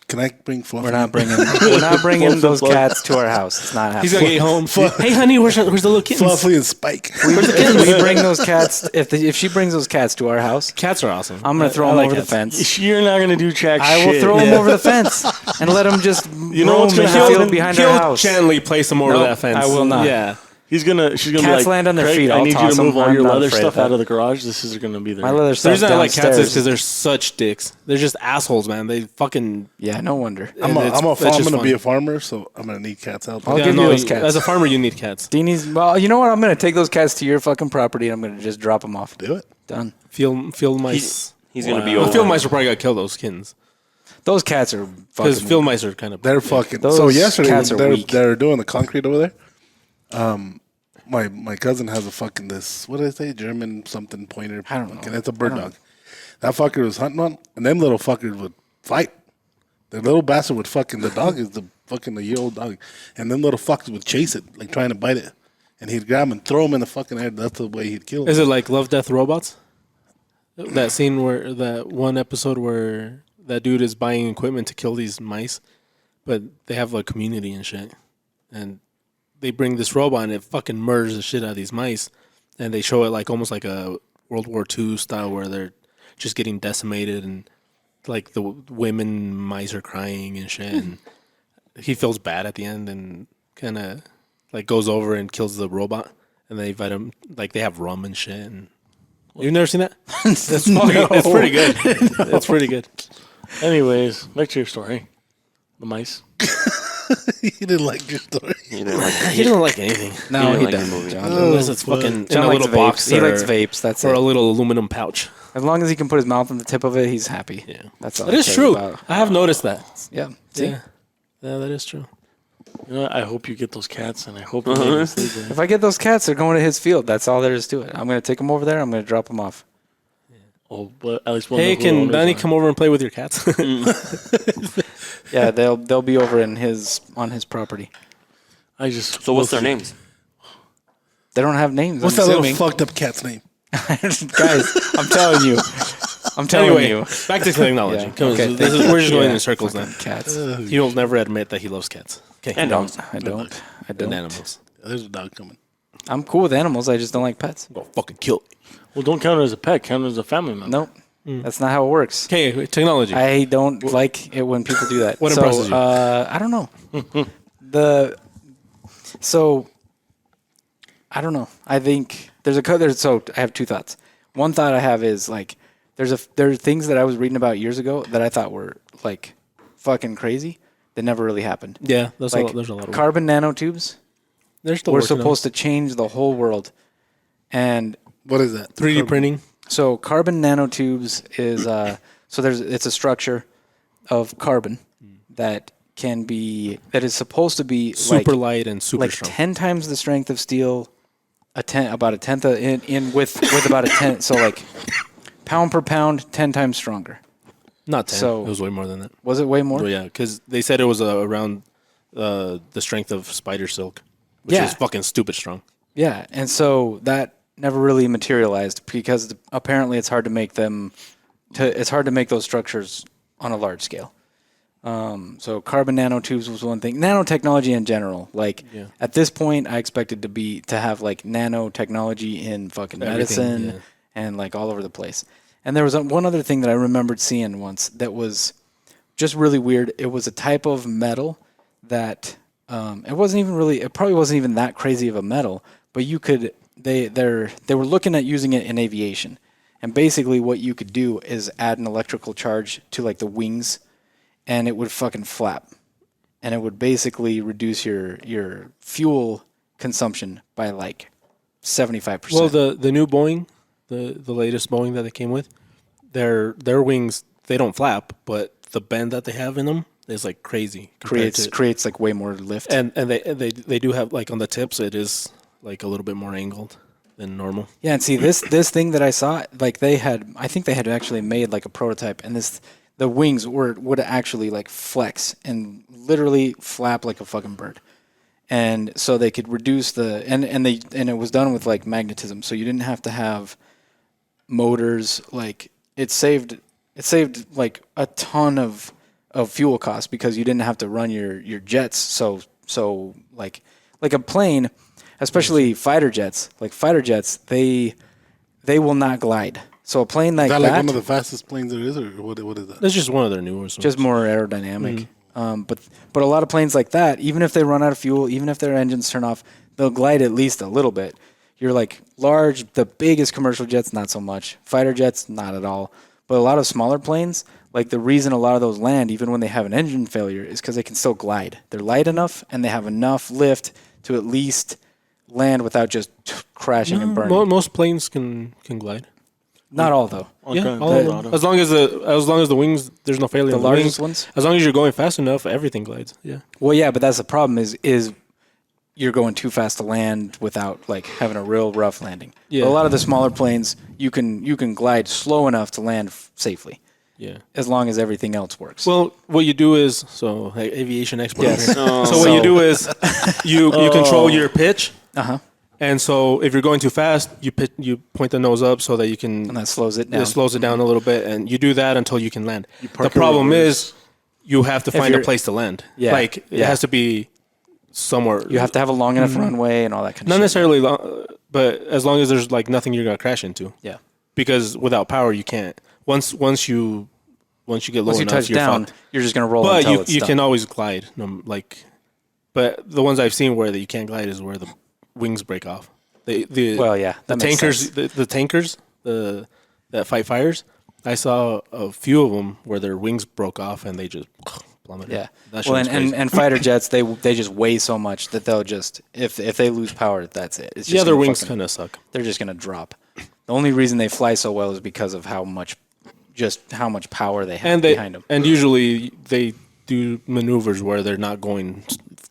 can I bring Fluffy? We're not bringing those cats to our house. It's not He's happening. gonna get home. Hey, honey, where's the little kittens? Fluffy and Spike. If we bring those cats, if she brings those cats to our house, Cats are awesome. I'm gonna throw I them like over the cats. fence. You're not gonna do jack I shit. will throw them over the fence and let them just You know what's roam gonna in the happen? field behind He'll our house. gently place them over Nope, that fence. I will not. Yeah. She's gonna Cats be like, land on their Craig, feet, I I'll need you toss to move them. all I'm your not leather afraid of stuff that. out of the garage. This is gonna be there. My leather The stuff reason I like cats is downstairs. because they're such dicks. They're just assholes, man. They fucking. Yeah, no wonder. I'm It's gonna just be fun. a farmer, so I'm gonna need cats out there. I'll give you those cats. As a farmer, you need cats. Deanie's. Well, you know what? I'm gonna take those cats to your fucking property and I'm gonna just drop them off. Do it. Done. Field mice. He's gonna be The over. field mice are probably gonna kill those kittens Those cats are because fucking. field mice are kind of. They're fucking. Those So yesterday cats are when weak. they're doing the concrete over there. My cousin has a fucking this, what did I say, German something pointer. I don't know. Fucking- It's a bird dog. That fucker was hunting on, and them little fuckers would fight. The little bastard would fucking, the dog is a year-old dog, and them little fuckers would chase it, like trying to bite it, and he'd grab him and throw him in the fucking air. That's the way he'd kill him. Is it like Love, Death, Robots? That scene where that one episode where that dude is buying equipment to kill these mice, but they have a community and shit, and they bring this robot and it fucking murders the shit out of these mice, and they show it like almost like a World War II style where they're just getting decimated and like the women mice are crying and shit, and he feels bad at the end and kind of like goes over and kills the robot, and they invite him like they have rum and shit. And you've never seen that? It's fucking, it's pretty good. It's pretty good. Anyways, back to your story. The mice. He didn't like your story. You know, like, He doesn't like anything No, didn't he like the doesn't. movie. John. unless it's fucking John in a likes little vapes. box. He or, likes vapes. That's or it. a little aluminum pouch. As long as he can put his mouth on the tip of it, he's happy. Yeah, That's all. that he is cares true. about. I have noticed that. Yeah. See, Yeah, that is true. You know, I hope you get those cats, and I hope you make them stay there. if I get those cats, they're going to his field. That's all there is to it. I'm going to take them over there. I'm going to drop them off. Oh, but at least we'll Hey, know who the can owners Danny are. come over and play with your cats? Yeah, they'll be over on his property. I just. so what's their names? They don't have names. What's I'm that little assuming. fucked up cat's name? Guys, I'm telling you. I'm telling anyway, you. back to technology. Yeah. Come on, Okay, this thank is, we're just you. going Yeah, in circles now. fucking Cats. He'll never admit that he loves cats. Okay, And dogs. I don't. I and don't. animals. There's a dog coming. I'm cool with animals. I just don't like pets. Go fucking kill it. Well, don't count it as a pet. Count it as a family member. Nope. That's not how it works. Okay, technology. I don't like it when people do that. What so, impresses you? I don't know. I don't know. I think so I have two thoughts. One thought I have is like there are things that I was reading about years ago that I thought were like fucking crazy that never really happened. yeah, there's Like a lot of carbon nanotubes They're still were working on supposed to change the whole world. And What is that? 3D printing. so carbon nanotubes is it's a structure of carbon that is supposed to be Super light and super like strong. 10 times the strength of steel, about a tenth in with about a tenth. So like pound per pound, 10 times stronger. Not 10. So- it was way more than that. Was it way more? Well, yeah, because they said it was around the strength of spider silk, which Yeah. is fucking stupid strong. Yeah, and so that never really materialized because apparently it's hard to make them. It's hard to make those structures on a large scale. So carbon nanotubes was one thing. Nanotechnology in general, like at this point, I expected to have like nanotechnology in fucking Everything, medicine and like all over the place. And there was one other thing that I remembered seeing once that was just really weird. It was a type of metal that it probably wasn't even that crazy of a metal, but you could they were looking at using it in aviation. And basically what you could do is add an electrical charge to like the wings and it would fucking flap. And it would basically reduce your fuel consumption by like 75%. Well, the new Boeing, the latest Boeing that they came with, their wings, they don't flap, but the bend that they have in them is like crazy. creates like way more lift. And they do have like on the tips, it is like a little bit more angled than normal. Yeah, and see this thing that I saw, like I think they had actually made like a prototype, and the wings would actually like flex and literally flap like a fucking bird, and so they could reduce and it was done with like magnetism, so you didn't have to have motors. Like it saved like a ton of fuel costs because you didn't have to run your jets. So like a plane. Especially fighter jets. Like fighter jets, they will not glide. So a plane like Is that that, like one of the fastest planes there is, or what is that? That's just one of their newer ones. just more aerodynamic. But a lot of planes like that, even if they run out of fuel, even if their engines turn off, they'll glide at least a little bit. You're like the biggest commercial jets, not so much. Fighter jets, not at all. But a lot of smaller planes, like the reason a lot of those land, even when they have an engine failure, is because they can still glide. They're light enough and they have enough lift to at least land without just crashing and burning. Most planes can glide. Not all though. Yeah, all of them. As long as the wings, there's no failure. The in largest wings. ones? As long as you're going fast enough, everything glides. Yeah. Well, yeah, but that's the problem is you're going too fast to land without like having a real rough landing. Yeah. But a lot of the smaller planes, you can glide slow enough to land safely. Yeah. As long as everything else works. Well, what you do is aviation expert. Yes. Here. So what you do is you control your pitch. Uh-huh. And so if you're going too fast, you point the nose up so that you can. And that slows it down. It slows it down a little bit, and you do that until you can land. The park problem reverse. is you have to find a you're- place to land. Yeah, Like it has to be somewhere. You have to have a long enough runway and all that kind of not shit. necessarily long, but as long as there's like nothing you're gonna crash into. Yeah. Because without power, you can't. Once you get low Once you enough, touch you're down, fucked. you're just gonna roll But until you it's you done. can always glide. But the ones I've seen where that you can't glide is where the wings break off. Well, yeah, the that makes tankers, sense. the tankers, that fight fires. I saw a few of them where their wings broke off and they just plummeted. Yeah. That shit Well, was crazy. and fighter jets, they just weigh so much that they'll just if they lose power, that's it. It's just their gonna wings fucking- kind of suck. They're just gonna drop. The only reason they fly so well is because of how much power they have behind them. And usually they do maneuvers where they're not going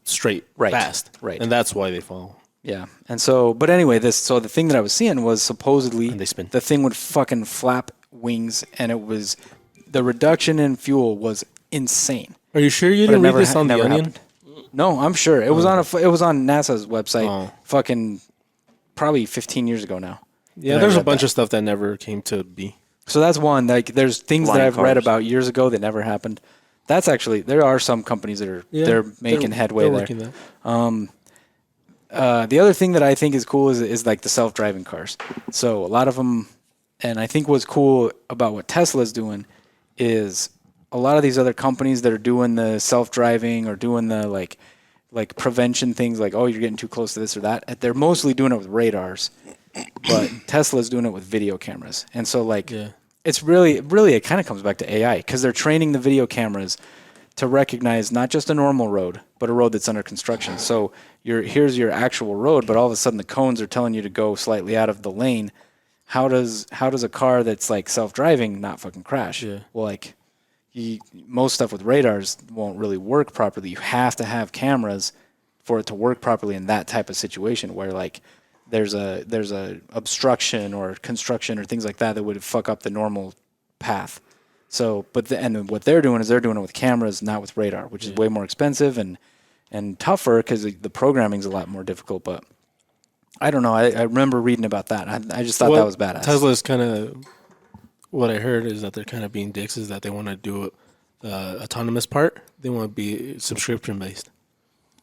straight Right, fast. right. And that's why they fall. Yeah, and so, but anyway, the thing that I was seeing was supposedly And they spin. the thing would fucking flap wings, and it was the reduction in fuel was insane. Are you sure you But it didn't read never this on The never Onion? happened. No, I'm sure it was on it was on NASA's website. Oh. Fucking probably 15 years ago now. Yeah, that I there's a read bunch that. of stuff that never came to be. So that's one. Like, there's things that Flying I've read cars. about years ago that never happened. That's actually there are some companies that are they're making headway they're there. working that. The other thing that I think is cool is like the self-driving cars. So a lot of them, and I think what's cool about what Tesla's doing is a lot of these other companies that are doing the self-driving or doing the like prevention things, like, oh, you're getting too close to this or that. They're mostly doing it with radars, but Tesla's doing it with video cameras. And so like, it's really it kind of comes back to AI because they're training the video cameras to recognize not just a normal road, but a road that's under construction. So here's your actual road, but all of a sudden the cones are telling you to go slightly out of the lane. How does a car that's like self-driving not fucking crash? Yeah. Well, like most stuff with radars won't really work properly. You have to have cameras for it to work properly in that type of situation where like there's a obstruction or construction or things like that would fuck up the normal path. So, and what they're doing is they're doing it with cameras, not with radar, which is way more expensive and tougher because the programming is a lot more difficult. But I don't know. I remember reading about that. I just thought that was badass. Tesla's kind of, what I heard is that they're kind of being dicks, is that they want to do the autonomous part. They want to be subscription based.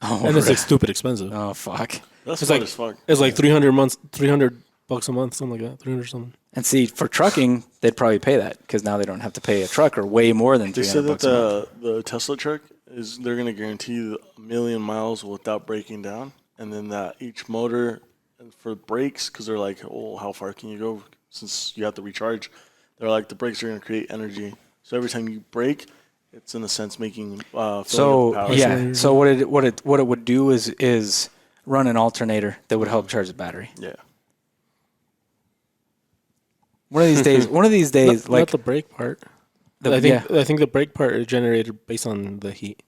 Oh, and it's like stupid expensive. Oh, fuck. That's It's fun like as fuck. it's like $300 a month, something like that. 300 something. And see, for trucking, they'd probably pay that because now they don't have to pay a trucker way more than They $300 said that a month. the Tesla truck is they're going to guarantee you 1,000,000 miles without breaking down, and then that each motor for brakes, because they're like, oh, how far can you go since you have to recharge? They're like the brakes are going to create energy, so every time you brake, it's in a sense making So power. yeah, so what it would do is run an alternator that would help charge the battery. Yeah. One of these days, Not the brake part. I think the brake part is generated based on the heat.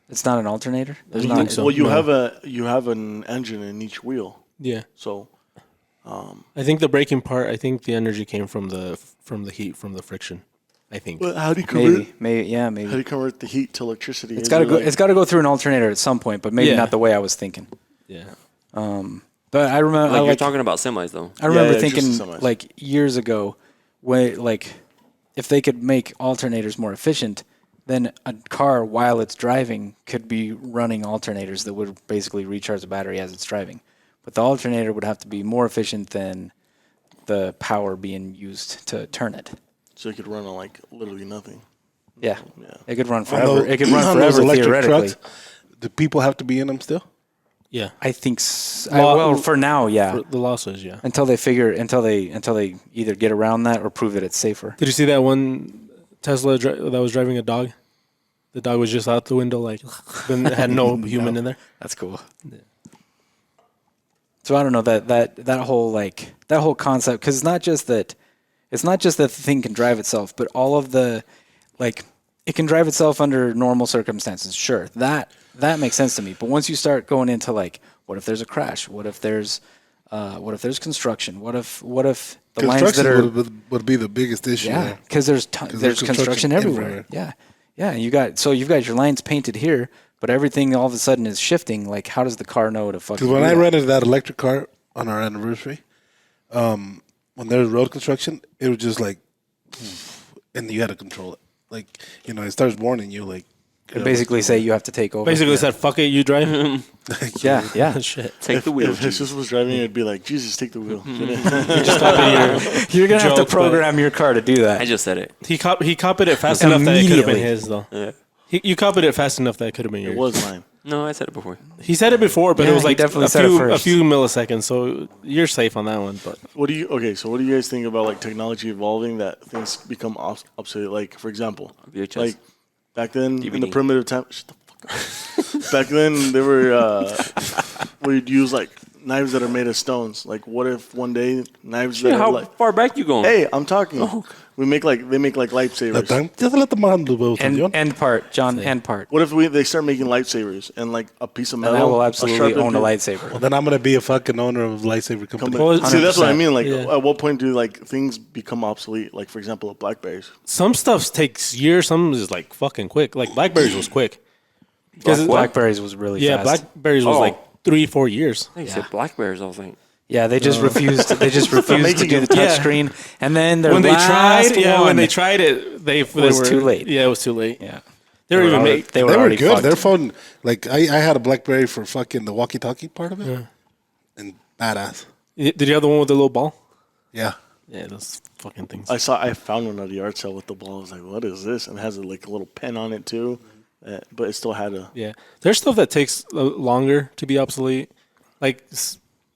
it's not an alternator. There's You not. think so? Well, you No. have an engine in each wheel, Yeah, so I think the braking part. I think the energy came from the heat from the friction. I think. but how do you convert? Maybe. How do you convert the heat to electricity? It's Is got to it go. like- It's got to go through an alternator at some point, but maybe Yeah. not the way I was thinking. Yeah. But I remember. Like you're talking about semis though. I remember yeah, just thinking the semis. like years ago, if they could make alternators more efficient, then a car while it's driving could be running alternators that would basically recharge the battery as it's driving. But the alternator would have to be more efficient than the power being used to turn it. So it could run on like literally nothing. Yeah, Yeah. it could run On forever. those- It could run on those forever electric theoretically. trucks, do people have to be in them still? Yeah. I think. Law- Well, for now, yeah. The law says yeah. Until they either get around that or prove that it's safer. Did you see that one Tesla that was driving a dog? The dog was just out the window, like, then it had no human in there. That's cool. So I don't know that whole concept, because it's not just that the thing can drive itself, but all of the it can drive itself under normal circumstances. Sure, that makes sense to me. But once you start going into what if there's a crash? What if there's construction? What if the lines that are would be the biggest issue. yeah, because there's construction everywhere. Yeah. You've got your lines painted here, but everything all of a sudden is shifting. Like, how does the car know to fucking? Because when do I that? rented that electric car on our anniversary, when there was road construction, it was just like, and you had to control it. Like, it starts warning you, like. They basically say you have to take over. Basically said, fuck it, you drive. yeah. Shit. Take the wheel. If Jesus was driving, it'd be like, Jesus, take the wheel. You're gonna have to Joke, but- program your car to do that. I just said it. He copied it fast enough that it could have been Immediately. his, though. Yeah. You copied it fast enough that it could have been yours. It was mine. No, I said it before. He said it before, but Yeah, it was he like definitely a said it few first. milliseconds, so you're safe on that one. But So what do you guys think about like technology evolving that things become obsolete? Like, for example, VHS. like back then in the DVD. primitive time, shut the fuck up. Back then they were we'd use like knives that are made of stones. Like, what if one day knives that are How like, far back you going? hey, I'm talking. They make like lightsabers. Just let the man do both. End part, John. End part. What if they start making lightsabers and like a piece of And metal? I will a absolutely sharpened own a piece- lightsaber. Then I'm gonna be a fucking owner of a lightsaber company. Well, See, that's what I 100%. mean. Like, Yeah. at what point do like things become obsolete? Like, for example, Blackberries. some stuff takes years, some is like fucking quick. Like Blackberries was quick. Because Blackberries was really yeah, fast. Blackberries was Oh. like 3-4 years. I said blackberries. I was like, Yeah, they just refused. They just refused to making do the it. Yeah. touch screen, and then their When they last tried, one, when they tried it, they was were too late. Yeah, it was too late. yeah, They were even already- made. they They were were already good. fucked. Their phone, like I had a BlackBerry for fucking the walkie-talkie part of it, and badass. Did you have the one with the little ball? Yeah, Yeah, those fucking things. I found one at a yard sale with the ball. I was like, what is this? And it has like a little pen on it too, but it still had a. Yeah, there's stuff that takes longer to be obsolete, like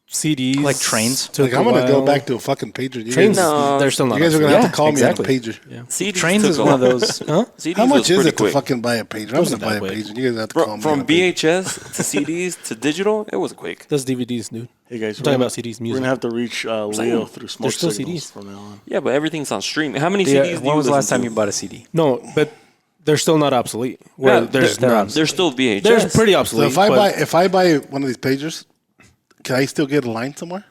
CDs, Like trains? took like a I'm gonna go while. back to a fucking pager. You Trains. guys, No, they're still not. you guys are gonna Yeah, have to call exactly. me on a pager. CDs Trains took is a one of lot. those. Huh? CDs How much was is pretty it quick. to fucking buy a pager? I'm Wasn't gonna buy a that quick. pager. You guys have to call me From on a pager. VHS to CDs to digital, it was quick. Those DVDs, dude. Hey guys, I'm talking about CDs, We're music. gonna have to reach Leo through smoke still signals CDs. from now on. Yeah, but everything's on streaming. How many Yeah, CDs do when you was the last listen time to? you bought a CD? No, but they're still not obsolete. Where Yeah, there's they're none. obsolete. They're still VHS. There's pretty So obsolete. if I buy one of these pagers, Can I still get a line somewhere?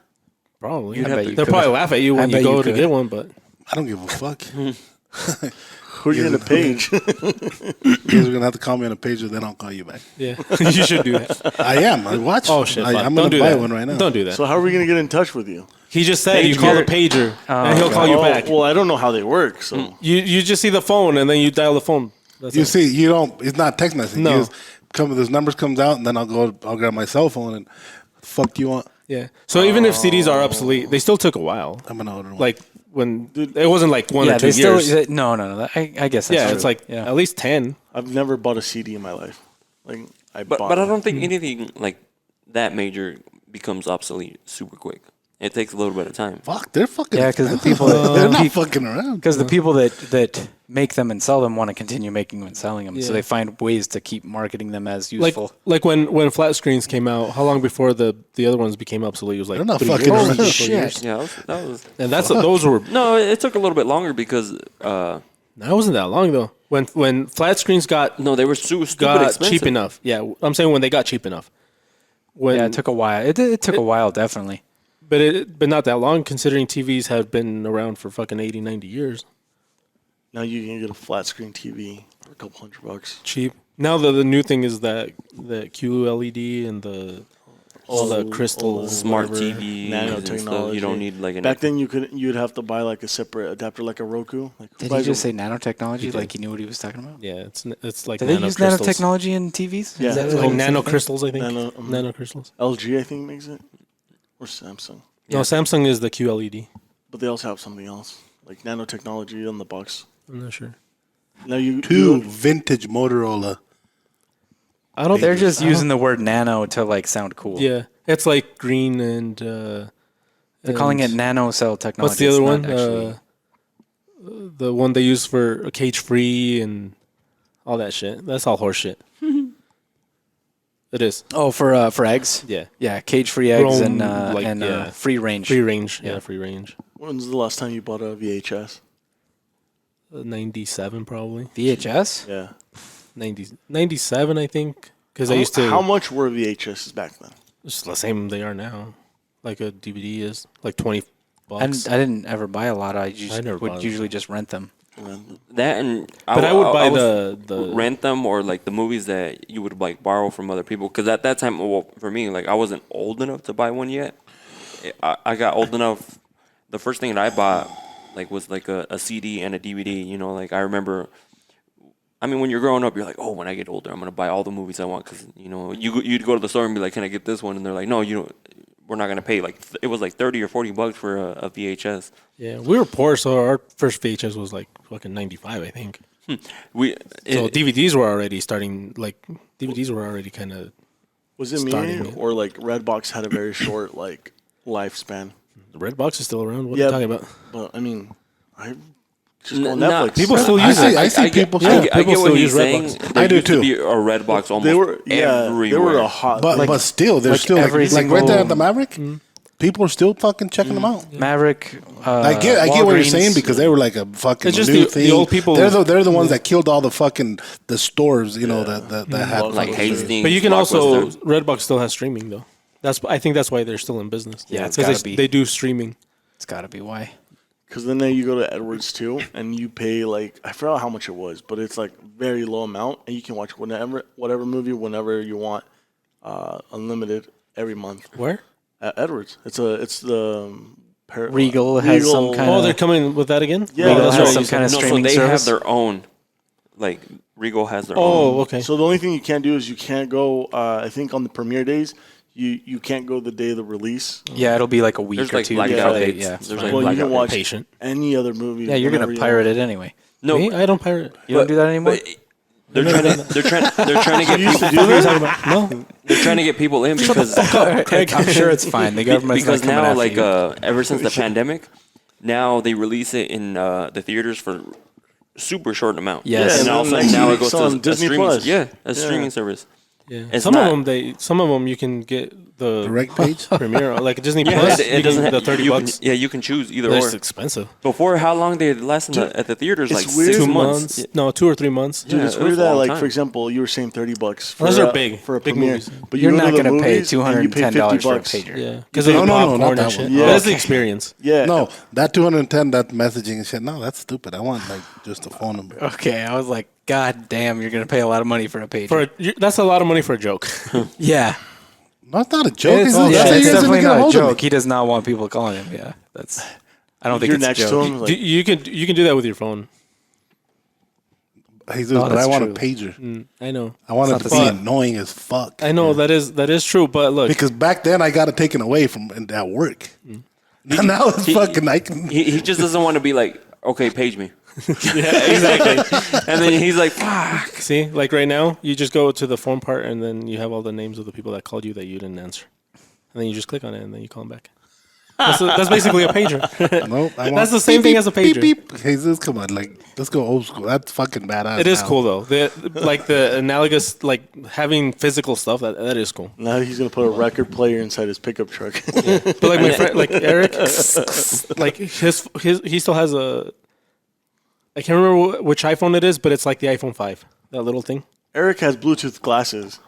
Probably. You'd have to- They'll probably laugh at you when bet you go you to could. get one, but I don't give a fuck. Who are you going to page? You guys are gonna have to call me on a page, and then I'll call you back. yeah, you should do that. I am. I watch. Oh shit! fuck. I'm Don't gonna do buy that. one right now. Don't do that. So how are we going to get in touch with you? He just said you call the pager and he'll call you Oh, back. well, I don't know how they work, so. You just see the phone and then you dial the phone. That's You it. see, you don't. It's not text messaging. No. You just those numbers comes out, and then I'll grab my cell phone and the fuck do you want? Yeah. So even if CDs are obsolete, they still took a while. I'm gonna order one. Like when it wasn't like 1 Yeah, or 2 they still. years. No. I guess that's Yeah, true. it's like yeah. at least 10. I've never bought a CD in my life. Like I But bought I one. don't think anything like that major becomes obsolete super quick. It takes a little bit of time. fuck, they're fucking. Yeah, 'cause the expensive. people that- they're not fucking around. Because the people that make them and sell them want to continue making them and selling them, so Yeah. they find ways to keep marketing them as Like useful. when flat screens came out, how long before the other ones became obsolete? It was like They're not 3 fucking years, around. 4 Shit. years. Yeah, that was And those were no. It took a little bit longer because that wasn't that long though. When flat screens got no, they were stupid got expensive. cheap enough. Yeah, I'm saying when they got cheap enough. When Yeah, it took a while. It took a while, definitely. but not that long considering TVs have been around for fucking 80, 90 years. Now you can get a flat screen TV for a couple $100. Cheap. Now the new thing is that the QLED and all the crystal Smart whatever. TVs and stuff. You don't need like an Back then, you'd have to buy like a separate adapter, like a Roku. Like who Did he buys just a- say nanotechnology like he knew what he was talking about? Yeah, it's like Do they use nanocrystals. nanotechnology in TVs? Yeah. Is that It's what Like it is? nanocrystals, I think. Nano- Nanocrystals. LG, I think, makes it, or Samsung. No, Samsung is the QLED. But they also have something else, like nanotechnology on the box. I'm not sure. Now you Two vintage Motorola. I don't. They're just using the word nano to like sound cool. Yeah, it's like green and. They're calling it nano cell technology. What's the other It's one? not actually- The one they use for cage free and all that shit. That's all horse shit. It is. oh, for eggs. Yeah. Yeah, cage-free eggs Grown, and like, free range. Free range. Yeah, free range. When's the last time you bought a VHS? 97 probably. VHS. Yeah. 97, I think. Because I used to. How much were VHSs back then? It's the same they are now. Like a DVD is. Like 20 bucks. I didn't ever buy a lot. I never bought would them. usually just rent them. that and But I would buy would the rent them or like the movies that you would like borrow from other people because at that time, well, for me, like I wasn't old enough to buy one yet. I got old enough. The first thing that I bought like was like a CD and a DVD. You know, like I remember. I mean, when you're growing up, you're like, oh, when I get older, I'm gonna buy all the movies I want because you know you'd go to the store and be like, can I get this one? And they're like, no, you don't. We're not gonna pay like it was like $30 or $40 for a VHS. Yeah, we were poor, so our first VHS was like fucking 95, I think. So DVDs were already starting, like, DVDs were already kind of. Was it Starting me it. or like Redbox had a very short like lifespan? The red box is still around. What are you talking about? But I mean, I just go on Nah, Netflix. People still I use it. see, I see people. yeah. still- I get People what still he's use saying. Redbox. There I do used to too. be a Redbox almost they were everywhere. they were a hot. But still, there's like still like, every like right there at the single- Maverick. People are still fucking checking them out. Maverick. I get what you're Walgreens. saying because they were like a fucking It's just new the thing. old people- They're the ones that killed all the fucking the stores. You know that had like Hastings. But you can also Blockbuster. Redbox still has streaming though. I think that's why they're still in business. Yeah, it's because gotta be. they do streaming. It's got to be why. Because then you go to Edwards too, and you pay like I forgot how much it was, but it's like very low amount, and you can watch whatever movie whenever you want, unlimited every month. Where? At Edwards, it's the Regal has some kind Oh, of. they're coming with that again. Yeah, Regal that's has right. some kind of No, so streaming they service. have their own. Like Regal has their own. Oh, okay. So the only thing you can't do is you can't go. I think on the premiere days, you can't go the day of the release. Yeah, it'll be like a week There's or like two blackout before they. dates. Yeah, There's Well, like you blackout can watch Patient. any other movie. yeah, you're gonna whenever you pirate want. it anyway. No, Me? I don't pirate. You don't do that anymore. but they're trying to get You used to people. do that? No. They're trying to get people in because I'm sure it's fine. The government's because not coming now after like you. ever since the pandemic, now they release it in the theaters for super short amount. Yes. and Yeah, all of a and sudden then now next it goes week's to on a Disney streaming. Plus. Yeah, a streaming service. Yeah. It's Some not- of them you can get the Direct page. Premiere, like Disney Yeah, Plus. it doesn't the have $30 bucks. You can choose either But or. it's expensive. Before, how long did it last at the theaters? it's Like weird. 6 2 months. months. No, 2 or 3 months. Dude, Yeah, it's it was weird a that, long like, time. for example, you were saying $30 for Those are big, for a big premiere, movies. but You're you not go to going the to pay movies and you pay $210 for a $50. pager. Yeah, because of No, the no, no, popcorn not and that shit. one. Yeah. That's the experience. Yeah, No, that 210, that messaging and shit. No, that's stupid. I want like just a phone number. Okay, I was like, God damn, you're going to pay a lot of money for a pager. That's a lot of money for a joke. yeah. No, it's not a joke. It's, He's yeah, just saying it's he doesn't definitely get a not a hold of me. joke. He does not want people calling him. Yeah, that's. I don't think you're it's next a to joke. him. Like, You can do that with your phone. Jesus, Oh, but I that's want true. a pager. I know. I want it It's to not be the same. annoying as fuck. I know that is true, but look, Because back then I got it taken away from at work. Now it's fucking. I can. He just doesn't want to be like, okay, page me. yeah, exactly. And then he's like, fuck. See, like right now, you just go to the phone part, and then you have all the names of the people that called you that you didn't answer, and then you just click on it, and then you call them back. That's basically a pager. Nope. That's the same thing as a pager. Beep, beep. Jesus, come on, like let's go old school. That's fucking badass. It is now. cool though. The analogous, like having physical stuff. That is cool. now he's gonna put a record player inside his pickup truck. But like my friend, like Eric, like his he still has a. I can't remember which iPhone it is, but it's like the iPhone 5. That little thing. Eric has Bluetooth glasses.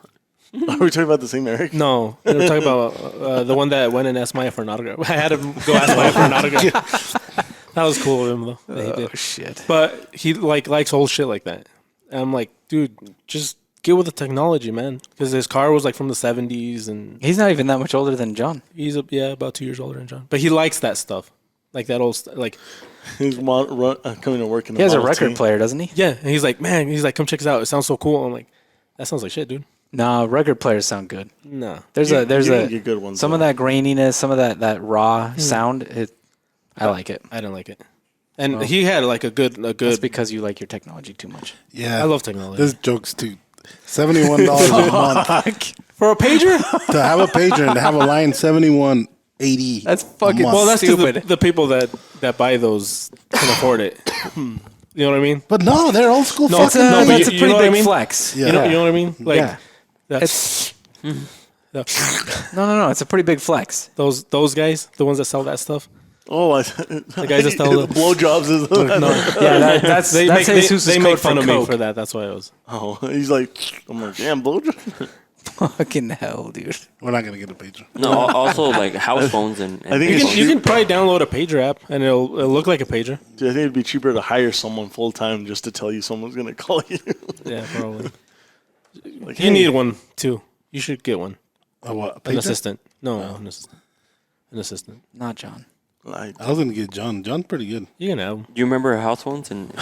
Are we talking about the same Eric? No, we're talking about the one that went and asked Maya for an autograph. I had him go ask Maya for an autograph. That was cool of him though. that he did. Oh shit. But he likes old shit like that. And I'm like, dude, just get with the technology, man. Because his car was like from the 70s, and He's not even that much older than John. he's about 2 years older than John. But he likes that stuff, like that old like. He's coming to work in the He has a Model record T. player, doesn't he? Yeah, and he's like, come check this out. It sounds so cool. I'm like, that sounds like shit, dude. No, record players sound good. No. There's You- a you can get good ones, some of though. that graininess, some of that raw sound. I like it. I don't like it. And he had like a good. That's because you like your technology too much. Yeah, I love technology. This joke's too. $71 a month For a pager? to have a pager and to have a line $71.80. That's fucking- a month. Well, that's because Stupid. the people that buy those can afford it. You know what I mean? But no, they're old school. No, fucking no, but that's a you pretty know what I big mean? flex. Yeah. You know what I mean? Like Yeah. that's No. It's a pretty big flex. those guys, the ones that sell that stuff. Oh, The guys that sell the the blowjobs is. Yeah, that's Jesus' they code make fun for of me Coke. for that. That's why I was. Oh, he's like, I'm like, damn, blowjob. Fucking hell, dude. We're not gonna get a pager. No, also like house phones and I think You it's can, you can probably download a pager app and it'll look like a pager. Dude, I think it'd be cheaper to hire someone full time just to tell you someone's gonna call you. Yeah, probably. Like, You need one too. You should get one. A what? A An pager? assistant. No, an assistant. An assistant. Not John. Like, I was gonna get John. John's pretty good. You can have them. Do you remember house phones and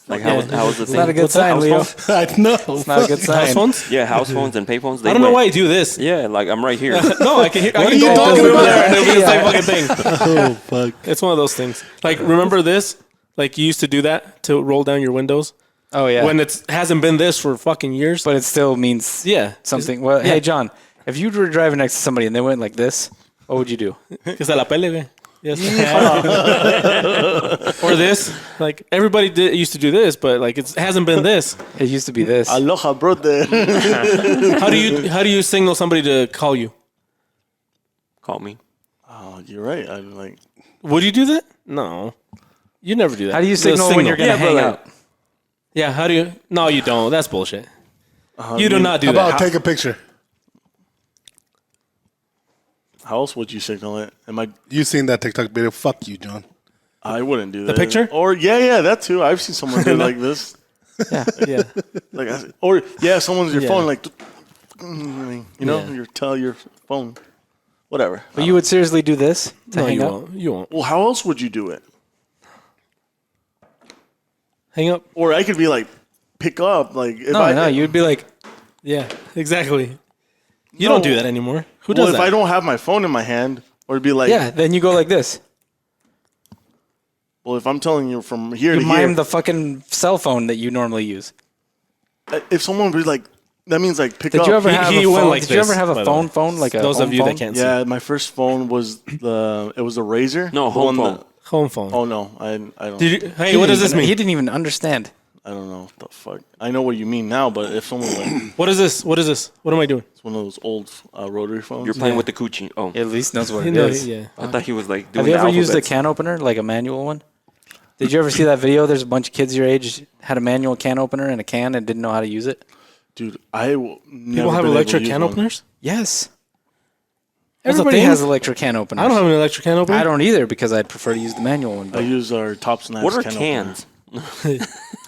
like how was the It's thing? not a good What's that, sign, house Leo. phone? I know. It's not a good sign. House phones? Yeah, house phones and pay phones. I don't know why you do this. Yeah, like I'm right here. No, I can hear. I What can are you go talking over about? there and it'll be the same fucking thing. Oh fuck. It's one of those things. Like, remember this? Like, you used to do that to roll down your windows Oh yeah. when it hasn't been this for fucking years. but it still means Yeah, something. Well, hey John, if you were driving next to somebody and they went like this, what would you do? Que se la pele, güey. Yes. Or this. Like, everybody used to do this, but like it hasn't been this. It used to be this. aloha, brother. How do you signal somebody to call you? Call me. Oh, you're right. I'm like, Would you do that? No. You never do that. How do you The signal when you're gonna Yeah, but hang like- out? Yeah, how do you? No, you don't. That's bullshit. You do not do How that. about take a picture? how else would you signal it? You seen that TikTok video? Fuck you, John. I wouldn't do that. picture? Or yeah, that too. I've seen someone do like this. Yeah. Yeah. Like, or yeah, someone's your Yeah. phone. Like, you know, Yeah. your phone, whatever. But you would seriously do this to No, hang you out? won't. You won't. Well, how else would you do it? Hang up. Or I could be like, pick up. Like, if No, you'd be like, Yeah, exactly. You No. don't do that anymore. Who well, does if that? I don't have my phone in my hand, or it'd be like, yeah. Then you go like this. well, if I'm telling you from here You to mime here, the fucking cell phone that you normally use. if someone would be like, that means like pick Did up. you ever He- have he a went phone? like Did you this, ever have by a the way. phone like a Those home of you phone? that can't see. Yeah, my first phone was it was a Razor. No, The home one phone. that- Home phone. oh no, I don't. Did you, hey, He what does didn't this even- mean? He didn't even understand. I don't know what the fuck. I know what you mean now, but if someone like What is this? What is this? What am I doing? it's one of those old rotary phones. You're playing with the coochie. Oh, He at least knows what it No, is. yeah. I thought he was like doing Have you the ever used a alphabets. can opener, like a manual one? Did you ever see that video? There's a bunch of kids your age had a manual can opener and a can and didn't know how to use it. Dude, I will never People have been able to electric use can one. openers? Yes. That's a Everybody thing? has electric can openers. I don't have an electric can opener. I don't either because I'd prefer to use the manual one. I But, use our Top Snaps What are can cans?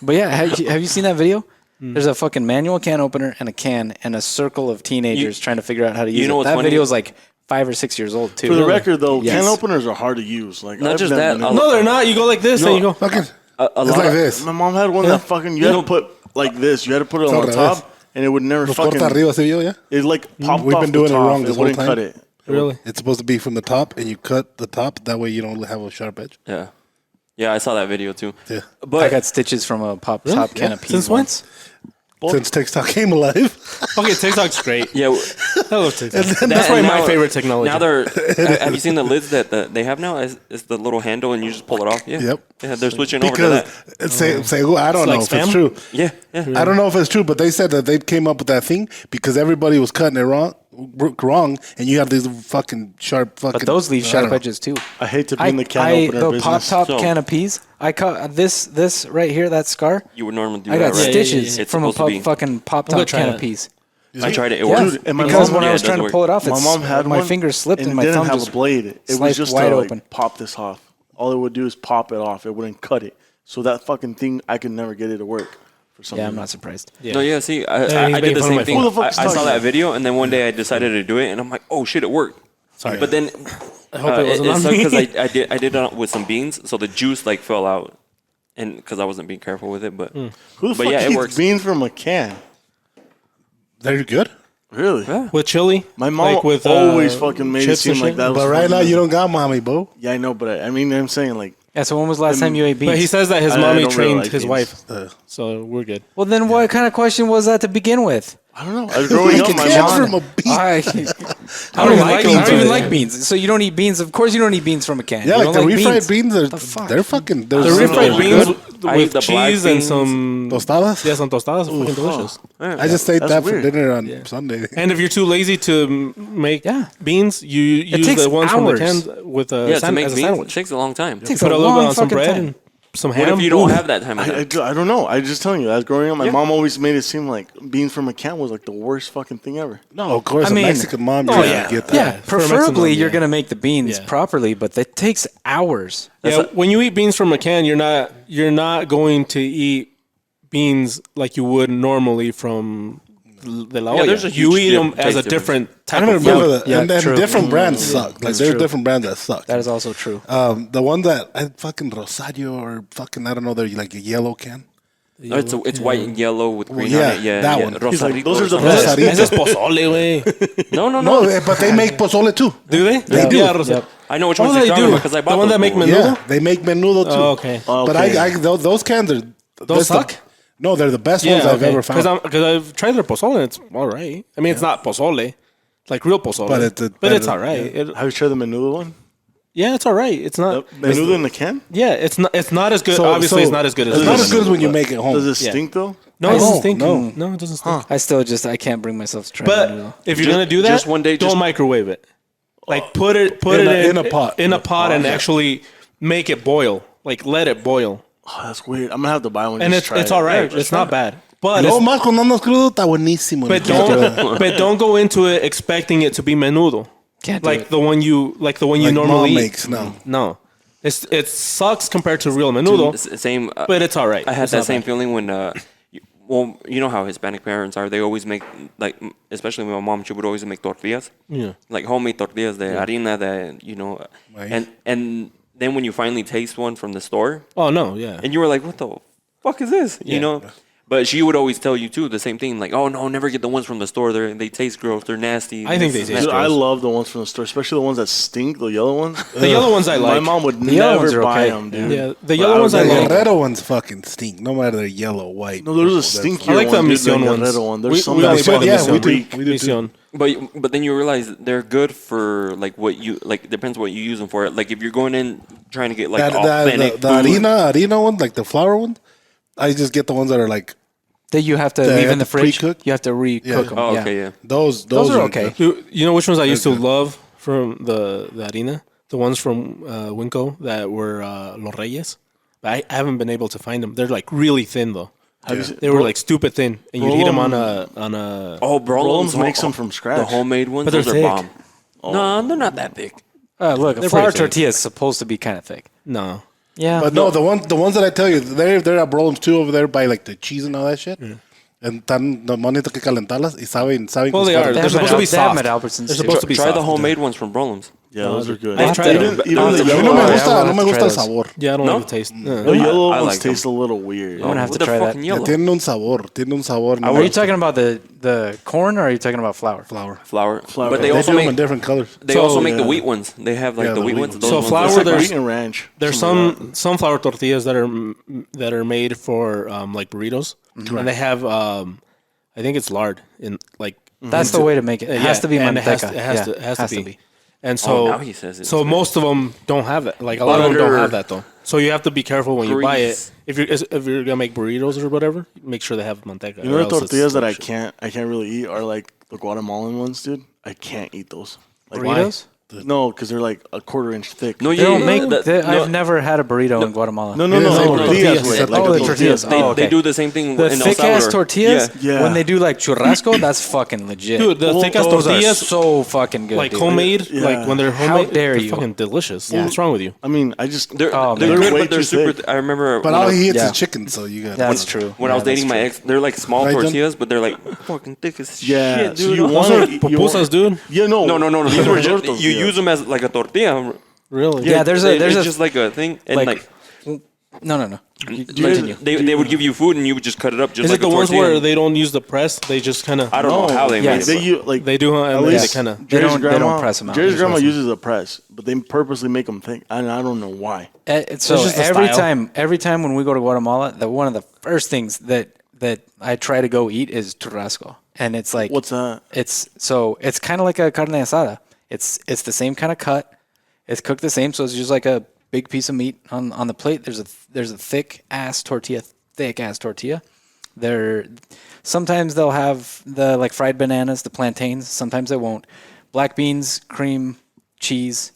but yeah, have you seen that video? There's a fucking manual can opener and a can and a circle of teenagers trying to figure out how to use know it. what's That funny? video is like 5 or 6 years old too. For the record, though, Yes. can openers are hard to use. Like Not I've just never that, been a able- No, they're not. You go like this, and you go. Fucking, A it's lot like of, this. My mom had one that fucking you had to put like this. You had to put it on Sobre top, this. and it would never Los fucking. corta arriba, se vio, yeah? It like popped We've off been the doing it top. wrong It this whole wouldn't time. cut it. Really? It's supposed to be from the top, and you cut the top. That way you don't have a sharp edge. yeah. Yeah, I saw that video too. Yeah. I But got stitches from a top can of peas Since when? once. Since TikTok came alive. Okay, TikTok's great. yeah, I love TikTok. that- That's probably and my now- favorite technology. Now they're. Have you seen the lids that they have now? It's the little handle and you just pull it off. Yeah. Yep. Yeah, they're switching over to Because that. say I don't It's like know if it's spam? true. Yeah. Yeah. I don't know if it's true, but they said that they came up with that thing because everybody was cutting it wrong, and you have these fucking sharp fucking. But those leave I sharp don't know. edges too. I hate to be in the can opener the business. pop top So- can of peas. I cut this right here, that scar. You would normally do I that, got right? stitches It's from a supposed to be. fucking pop I'm gonna top try can that. of peas. I tried it. It Yeah, works. Dude, and my because mom- when yeah, I it was does trying to work. pull it off, My mom had my one. fingers slipped and it my didn't thumb have just a blade. It was sliced just wide to, open. like, pop this off. All it would do is pop it off. It wouldn't cut it. So that fucking thing, I could never get it to work for some Yeah, I'm reason. not surprised. Yeah. No, yeah. See, Yeah, he's I making did the fun of same my thing. phone. Who the fuck's I saw talking that about? video, and then one day I decided to do it, and I'm like, oh shit, it worked. Sorry. But then I hope it wasn't it on sucked me. because I did it with some beans, so the juice like fell out, and because I wasn't being careful with it. But Who the but fuck yeah, it eats works. beans from a can? They're good. Really? Yeah. With chili? My mom Like with, always fucking made it chips and seem like shit? that was But right fucking now good. you don't got mommy, bro. Yeah, I know, but I mean, I'm saying like Yeah, so when was the last time you ate beans? But he says that his I mommy don't really trained like his beans. wife, so we're good. well, then what kind of question was that to begin with? I don't know. I was growing up, my Cans mom. from a bean. I don't even like beans. I don't even like beans. So you don't eat beans. Of course, you don't eat beans from a can. Yeah, You like don't the refried beans, The fuck? they're fucking. The They're refried so beans good. I eat with the black cheese and beans. some Tostadas? yeah, some tostadas are fucking delicious. I just ate That's that weird. for dinner on Sunday. And if you're too lazy to make Yeah. beans, you use takes the ones from the hours. can with a Yeah, to make as a beans sandwich. takes a long time. takes Put a a little bit long on some fucking bread time. and some What ham. if you don't Ooh. have that time of day? I don't know. I just telling you, as growing up, my Yeah. mom always made it seem like beans from a can was like the worst fucking thing ever. No, of course, I mean- a Mexican mom, Oh, you're yeah. gonna get that. Yeah, For a Mexican preferably one, you're yeah. gonna make the beans Yeah. properly, but that takes hours. Yeah, when you eat beans from a can, you're not going to eat beans like you would normally from the la olla. there's a You huge eat them taste as a difference. different I type don't of remember food. that. Yeah, and then true. different brands suck. Like That's there's true. different brands that suck. That is also true. The one that I fucking Rosario or fucking I don't know, they're like a yellow can. No, it's white and yellow with green yeah, on it. Yeah, that yeah. one. He's like, Rosarito those or are the something. best. Ese es pozole, güey. No, No, but they make pozole too. Do they? They do. Yeah, Rosa. Yep. I know which Oh, ones they you're talking do. about because I bought The one those that make before. menudo? Yeah, they make menudo too. Oh, okay. But Okay. those cans are Those the- suck? No, they're the best ones I've ever found. Because I've tried their pozole and it's all right. I mean, it's not pozole, like real pozole, But it's but it's better, all right. yeah. It- Have you tried the menudo one? yeah, it's all right. It's not. Menudo in the can? Yeah, it's not. It's not as good. So- Obviously, so it's not as good as. It's not this. as good as when you make it home. Does it Yeah. stink though? No, it doesn't stink. no. No, it doesn't stink. I still I can't bring myself to try But menudo. if you're Just- gonna do that, just one day, don't just- microwave it. Like put it In a pot. in a pot, and actually make it boil. Like let it boil, Oh, that's weird. I'm gonna have to buy one. and just it's try all it. right. It's not bad. But No it's, más cuando andas crudo está buenísimo. but don't go into it expecting it to be menudo. Can't do Like it. the one you Like normally mom eat. makes no. No, it sucks compared to real menudo, Same. but it's all right. I had It's that not same bad. feeling when, you know how Hispanic parents are. They always make, like, especially my mom, she would always make tortillas. Yeah. Like homemade tortillas de harina that, Right. and then when you finally taste one from the store, Oh no, yeah. and you were like, what the fuck is this? You know? But she would always tell you, too, the same thing. Like, oh, no, never get the ones from the store. They taste gross. They're nasty. I think This they is taste Dude, nasty. I love the ones from the store, especially the ones that stink, the yellow ones. The yellow ones I My like. mom would yellow ones never are buy okay. them, dude. Yeah, the But yellow ones I The like. Guerrero ones fucking stink. No matter they're yellow, white. No, there's a purple, that's stinkier I like the one, dude, Mission ones. Guerrero one. There's We- some we that only buy the yeah, Mission. we do. We do too. Mission. But then you realize they're good for like what you like. Depends what you use them for. Like if you're going in trying to get like authentic the food. harina one, like the flour one. I just get the ones that are like that you have to They leave have in the to fridge. pre-cook? You have to re-cook Yeah. them. Oh, okay, yeah. those. Those are are okay. good. You know which ones I used to good. love from the harina? The ones from Winco that were Los Reyes. I haven't been able to find them. They're like really thin though. They were like stupid thin, and you heat them on a Oh, Rollins Brolins makes them from scratch. The homemade ones, But they're those are thick. bomb. No, they're not that thick. Look, a They're flour pretty thick. tortilla is supposed to be kind of thick. no. Yeah, But no, the ones that I tell you, they're at Brolins too over there by like the cheese and all that shit. And tan no necesito que calentarlas y saben Well, they are. they They're have supposed to be they have soft. at Albertsons They're too. supposed to be Try soft. the homemade ones from Brolins. Yeah, those are good. I've tried them. Even the A mí yellow, no me I gusta, will no me have to gusta try el those. sabor. Yeah, I don't No? like the taste. the yellow I ones like them. taste a little weird. I'm gonna have What to the try fucking that. yellow? Tiene un sabor. No Are me you gusta. talking about the corn or are you talking about flour? Flour? Flour. But They they also do them in make different colors. they So, also make the yeah. wheat ones. They have like Yeah, the the wheat wheat ones. ones. Those So ones flour, It's are like there's- wheat and ranch. There's something some flour tortillas that are made for like burritos, and they have I think it's lard in like. That's the way to make it. It has to be and manteca. It has Yeah, to be. And Oh, so now he says it. so most of them don't have it. Like a lot of them don't have that though. So you have to be careful when you buy it. Grease. If you're gonna make burritos or whatever, make sure they have manteca. You know the tortillas that I can't really eat are like the Guatemalan ones, dude. I can't eat those. Like, Burritos? No, because they're like a quarter-inch thick. No, They yeah, don't yeah, make. no, I've never had a burrito in Guatemala. No, Yeah, tortillas. tortillas. Wait, Oh, a the tortillas. They, Oh, okay. they do the same thing The in El thick ass Salvador. tortillas. Yeah. When they do like churrasco, that's fucking legit. Dude, the thick ass Those are tortillas, so fucking good. like dude. homemade, Yeah. like when they're How homemade, dare they're you. fucking delicious. Yeah. What's wrong with you? I mean, I just They're Oh, they're man. good, Way but they're too super. thick. I remember But when all I, he eats Yeah. is chicken, so you got. That's true. when I was Yeah, dating that's my true. ex, they're like small Right, John? tortillas, but they're like fucking thick as yeah. shit, So dude. you Those want are to pupusas, dude. Yeah, no, No. These were just, tortillas. you use them as like a tortilla. Really? Yeah, there's it's a just like a thing, and like- like, no. like, they would give you food and you would just cut it up just Is like it the a ones tortilla. where they don't use the press? They just kind of. I don't know how they Yes. made They it. use like They do. at And least they kind of. They Jerry's don't- they grandma. don't press 'em out. Jerry's They grandma press 'em. uses a press, but they purposely make them thick, and I don't know why. So just the every style. time when we go to Guatemala, one of the first things that I try to go eat is churrasco, and it's like What's that? It's kind of like a carne asada. It's the same kind of cut. It's cooked the same, so it's just like a big piece of meat on the plate. There's a thick ass tortilla. Sometimes they'll have the like fried bananas, the plantains. Sometimes they won't. Black beans, cream, cheese.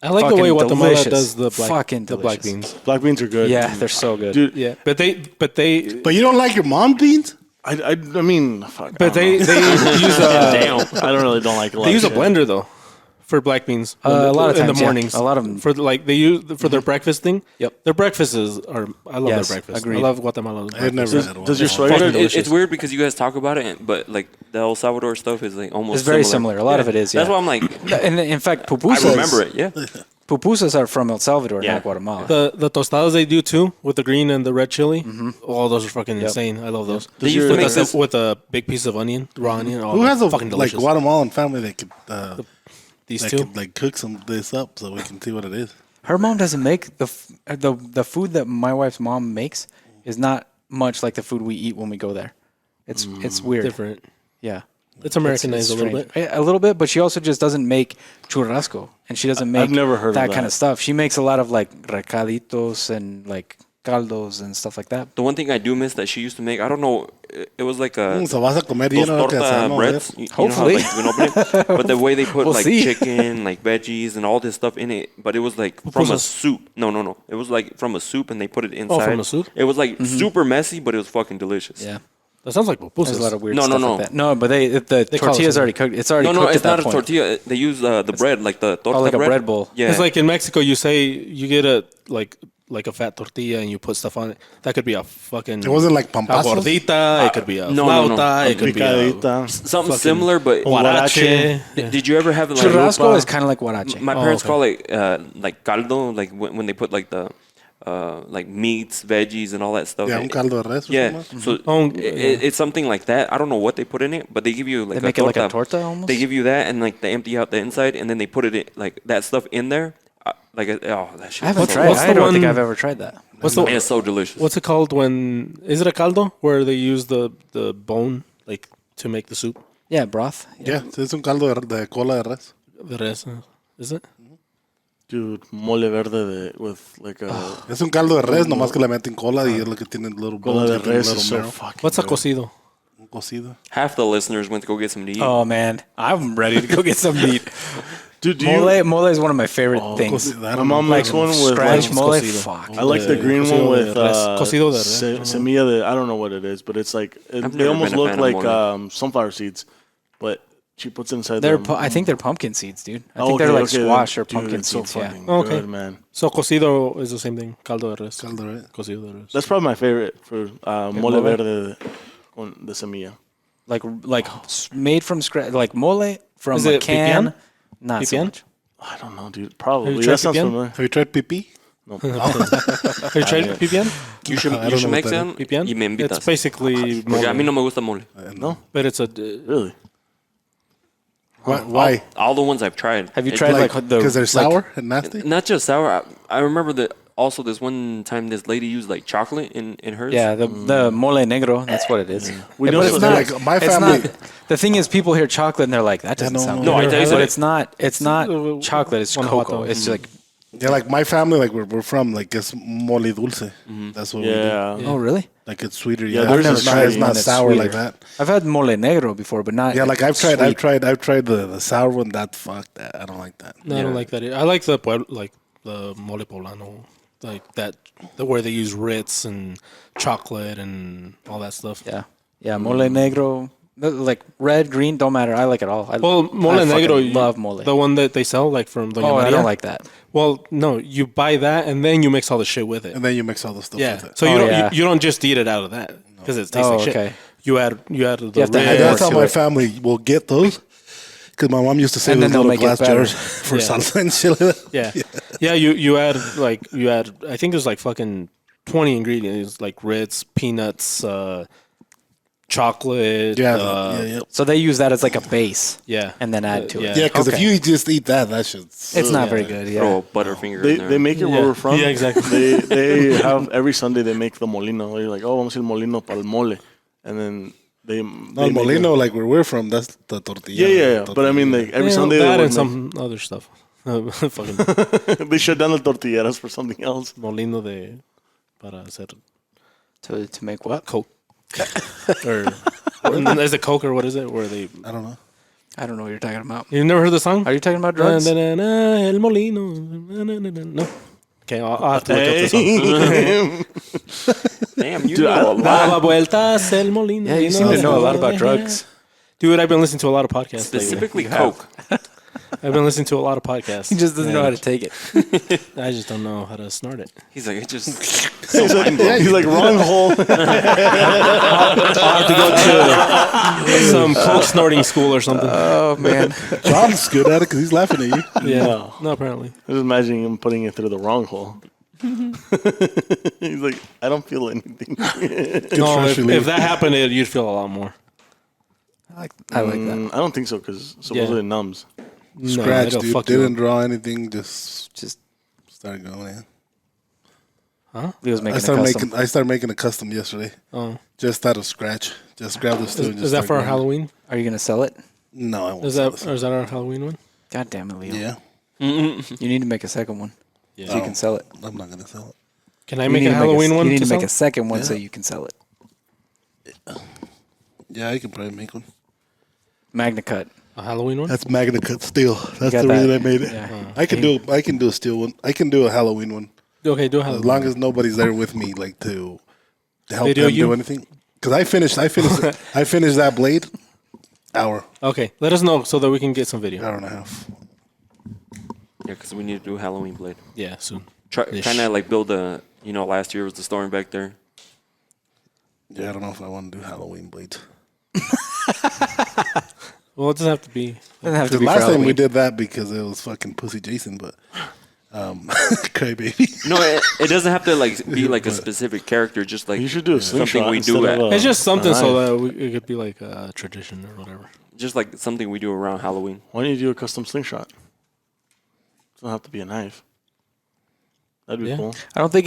I like the way Fucking Guatemala delicious. does the black Delicious. beans. Black beans are good. Yeah, they're so good. dude. Yeah, but they But you don't like your mom beans? I mean, fuck. but they use I don't really don't like a lot. they use a of shit. blender though for black beans. A lot of in times, the yeah. mornings. A lot of 'em. for like they use for their breakfast thing. Yep. Their breakfasts are. I love Yes, their breakfast. agreed. I love Guatemala's I've breakfast. never had one. Does your fucking sweater? delicious. It's weird because you guys talk about it, but like the El Salvador stuff is like almost It's very similar. A lot of it is, That's yeah. why I'm like, And in fact, I pupusas. remember it. Yeah. Pupusas are from El Salvador, Yeah. not Guatemala. The tostadas they do too with the green and the red chili. Oh, those are fucking insane. I love those. They used to make this. With a big piece of onion, raw onion. Oh, Who has a fucking like delicious? Guatemalan family that could These that two. could like cook some this up so we can see what it is? Her mom doesn't make the food that my wife's mom makes is not much like the food we eat when we go there. It's weird. Different. Yeah. It's Americanized a little strange. bit. A little bit, but she also just doesn't make churrasco, and she doesn't make never heard of that kind that. of stuff. She makes a lot of like recaditos and like caldos and stuff like that. The one thing I do miss that she used to make, I don't know, it was like a So vas a comer those lleno de torta queso, ¿no? breads. Hopefully. You know how, like, you can open it, but the way they put We'll like see. chicken, like veggies, and all this stuff in it, but it was like from a Pupusas. soup. No. It was like from a soup, and they put it inside. from a soup? It was like super messy, but it was fucking delicious. Yeah. That sounds like pupusas. There's a lot of weird No, no, stuff no. like that. No, but the call it tortilla's something. already cooked. It's already No, cooked it's at that not a point. tortilla. They use the bread, like the torta like a bread. bread bowl. Yeah. It's like in Mexico, you say you get a like a fat tortilla and you put stuff on it. That could be a fucking. It wasn't like a pampazos? gordita. It could be a no, flauta. no, no. It could be a Picadita. something fucking similar, but huarache. did you ever have like Churrasco is kind of like huarache. My parents okay. call it like caldo, like when they put like the like meats, veggies, and all that stuff. Yeah, un caldo de res. or Yeah, something. so Oh, it's something like that. I don't know what they put in it, but they give you like They make it like a torta almost? They give you that, and like they empty out the inside, and then they put it in, like that stuff in there. That shit. I haven't is so tried. what's I the don't think one- I've ever tried that. What's the It's so delicious. What's it called when is it a caldo where they use the bone like to make the soup? Yeah, broth. Yeah, es un caldo de cola de res. The rest is it? Dude, mole verde with like a Es un caldo de res, nomás que le meten cola y es lo que tiene little cola bones de que tiene res little is so marrow. fucking What's a good. cocido? Un cocido. Half the listeners went to go get some to eat. Oh man, I'm ready to go get some meat. Dude, do Mole is one of my favorite things. I My don't mom know. makes one with Scratch like, mole, cocido. fuck. I like the green Cocido one de with res. Cocido de res. semilla de, I don't know what it is, but it's like I've they never almost been a look fan of like mole. sunflower seeds, but she puts inside They're them. I think they're pumpkin seeds, dude. I Oh, think they're okay, like okay, squash or dude, pumpkin it's so seeds. Yeah. fucking Okay. good, man. So cocido is the same thing. Caldo de res. Caldo de res. Cocido de res. That's probably my favorite for mole mole? verde con de semilla. Like made from scratch, like mole from Is a it can. pipián? Not so Pipián? much. I don't know, dude. Probably. Have you tried That sounds pipián? familiar. Have you tried pipi? Have you tried pipián? You should, I don't you should know make what that some Pipián? y me invitas. It's basically Porque a mí no mole, me gusta mole. No, but it's a really. Why? All the ones I've tried. Have you It- tried like the Because they're like- sour and nasty? Not just sour. I remember that also this one time this lady used like chocolate in hers. Yeah, the mole negro. That's what it is. We Yeah, know but it's so- not. like, my it's family- not- the thing is, people hear chocolate and they're like, "That doesn't no, sound no, good." I tell you but that- it's not. It's not chocolate. It's Guanajuato. cocoa. It's like. Yeah, like my family, like we're from, like it's mole dulce. That's what we do. Yeah. Oh, really? Like it's sweeter. Yeah, Yeah, there's it's a not, it's try not one that's sour like sweeter. that. I've had mole negro before, but not. Yeah, like I've tried sweet. the sour one. That fuck that. I don't like that. No, I don't like that. I like the mole poblano, like that, where they use Ritz and chocolate and all that stuff. Yeah, mole negro. Like red, green, don't matter. I like it all. Well, mole I fucking negro, love mole. the one that they sell like from Doña Oh, Maria. I don't like that. Well, no, you buy that and then you mix all the shit with it. And then you mix all the stuff Yeah, with it. so Oh, you don't yeah. you don't just eat it out of that because it tastes Oh, like shit. okay. You add the have to add Ritz. more That's how to my it. family will get those. Because my mom used to save And those then they'll little make it glass better. jars for Yeah. salsa and shit like that. Yeah, you add I think there's like fucking 20 ingredients like Ritz, peanuts, chocolate. Yeah. So they use that as like a base. Yeah. And then add to it. Yeah, because Okay. if you just eat that shit's... It's not very good. Yeah. Throw a Butterfinger They in there. they make it where Yeah. we're from. Yeah, exactly. They have every Sunday they make the molino. They're like, oh, vamos a ir molino para el mole, and then they. No, el molino, like where we're from, that's the tortilla. Yeah. But I mean, like every Sunday that they and would some other stuff. Fucking make, they shut down the tortilleras for something else. molino para hacer To make what? Coke. or is it Coke or what is it? Where they I don't know. I don't know what you're talking about. you never heard the song? Are you talking about drugs? El molino. No. Okay, I'll have to look up the song. Damn, you Dude, know a lot. Daba vueltas el molino. Yeah, you seem to know a lot about drugs. Dude, I've been listening to a lot of podcasts. lately. Specifically Coke. I've been listening to a lot of podcasts. He just doesn't know how to take it. I just don't know how to snort it. He's like, it just He's like wrong hole. I'll have to go to some coke snorting school or something. Oh man. John's good at it because he's laughing at you. Yeah, no, apparently. I was imagining him putting it through the wrong hole. He's like, I don't feel anything. No, if that happened, you'd feel a lot more. I like that. I don't think so because supposedly it numbs. Scratch, it'll dude. fuck you Didn't up. draw anything. Just Just started going in. he was I making a started custom. making. I started making a custom yesterday. Oh, Just out of scratch. Just grab the stool. and just is that start for going. Halloween? Are you gonna sell it? No, I won't. Is sell that it. or is that our Halloween one? God damn it, Leo. Yeah, You need to make a second one. Yeah. So you can sell it. I'm not gonna sell it. Can I You make need a to Halloween one? You need to make sell? a second one so Yeah. you can sell it. Yeah, I can probably make one. Magna cut. A Halloween one? That's Magna Cut steel. That's got the reason that. I made it. Yeah. I can do. I can do a steel one. I can do a Halloween one Okay, do a as Halloween. long as nobody's there with me, like to help Video them you? do anything. Because I finished. I finished that blade. Hour Okay, let us know so that we can get some video. and a half. yeah, because we need to do a Halloween blade. Yeah, soon. Try Ish. kind of like build a. You know, last year was the storm back there. Yeah, I don't know if I want to do Halloween blades. Well, it doesn't have to be. Doesn't have to Because be for last time we Halloween. did that because it was fucking Pussy Jason, but crybaby. No, it doesn't have to like be like a specific character. Just like You should do a something slingshot we do instead at, of It's just something so knife. that it could be like a tradition or whatever. just like something we do around Halloween. Why don't you do a custom slingshot? It doesn't have to be a knife. That'd be Yeah. cool. I don't think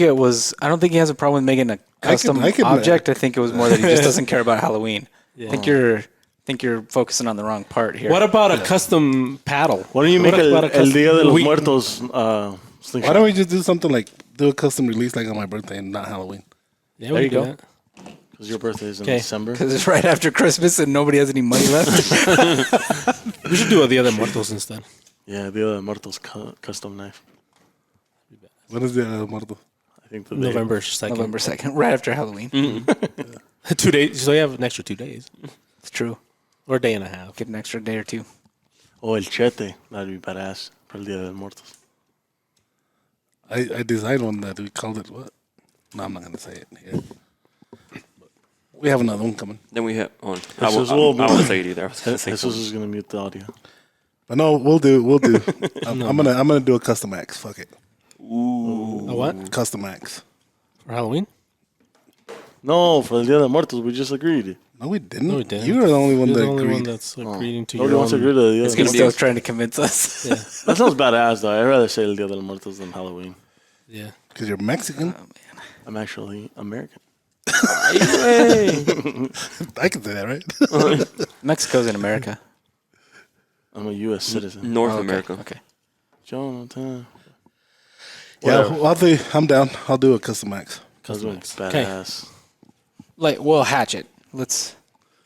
he has a problem with making a custom I can- object. I think it was more that he just doesn't care about Halloween. Yeah. I think you're think you're focusing on the wrong part here. What about a custom paddle? Why don't you make What about el Dia de los we- Muertos Why slingshot? don't we just do something like do a custom release like on my birthday and not Halloween? Yeah, There we you can do go. that. Because your birthday is in Okay. December. Because it's right after Christmas and nobody has any money left. We should do a Dia de Muertos instead. Yeah, Dia de los Muertos custom knife. When is the Muerto? I think the November 2nd. November 2nd, right after Halloween. 2 days. So you have an extra 2 days. It's true. Or a day and a half. Get an extra day or two. Oh, el chete. That'd be badass for el Dia de los Muertos. I designed one that we called it what? No, I'm not gonna say it here. We have another one coming. Then we hit on. I This is a won't little- say it either. I was gonna say Jesus something. is gonna mute the audio. But no, we'll do. I'm gonna do a custom axe. Fuck it. A what? Custom axe. For Halloween? No, for el Dia de los Muertos, we just agreed. No, we didn't. No, we didn't. You were the only one You're that the only agreed. one that's agreeing to Nobody your wants to own. agree to the Dia It's de gonna los be Still trying to convince us. Yeah. That sounds badass, though. I'd rather say el Dia de los Muertos than Halloween. Yeah. Because you're Mexican. I'm actually American. I can say that, right? Mexico's in America. I'm a U.S. citizen. North Oh, okay. America. Okay. Jonathan. Yeah, Whatever. I'm down. I'll do a custom axe. Custom axe. badass. Like, well, hatchet.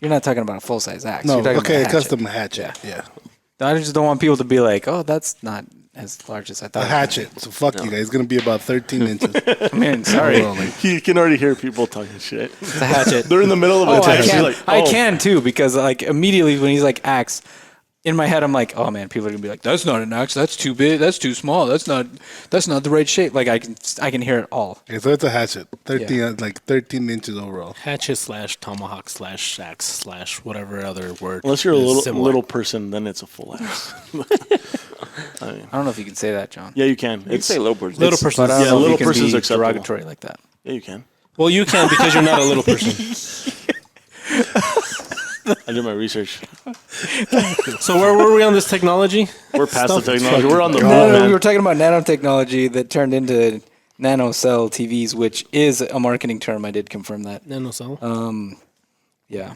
You're not talking about a full size axe. No, You're talking okay, a about a custom hatchet. Yeah. I just don't want people to be like, oh, that's not as large as I thought. A hatchet. So fuck you guys. It's gonna be about 13 inches. I mean, sorry. You can already hear people talking shit. It's a hatchet. They're in the middle of a Oh, I text. can. You're like, I oh. can too, because like immediately when he's like axe, in my head I'm like, oh man, people are gonna be like, that's not an axe. That's too big. That's too small. That's not the right shape. Like I can hear it all. Okay, so it's a hatchet. 13, like 13 inches overall. Hatchet / tomahawk / axe / whatever other word. Unless you're a is little similar. little person, then it's a full axe. I don't know if you can say that, John. Yeah, you can. You can say little birds. Little person. But I don't Yeah, know if little you can person's be acceptable. derogatory like that. Yeah, you can. Well, you can because you're not a little person. I did my research. So where were we on this technology? We're past the Stuff. technology. We're on the No, road, we man. were talking about nanotechnology that turned into nanocell TVs, which is a marketing term. I did confirm that. Nanocell. Yeah.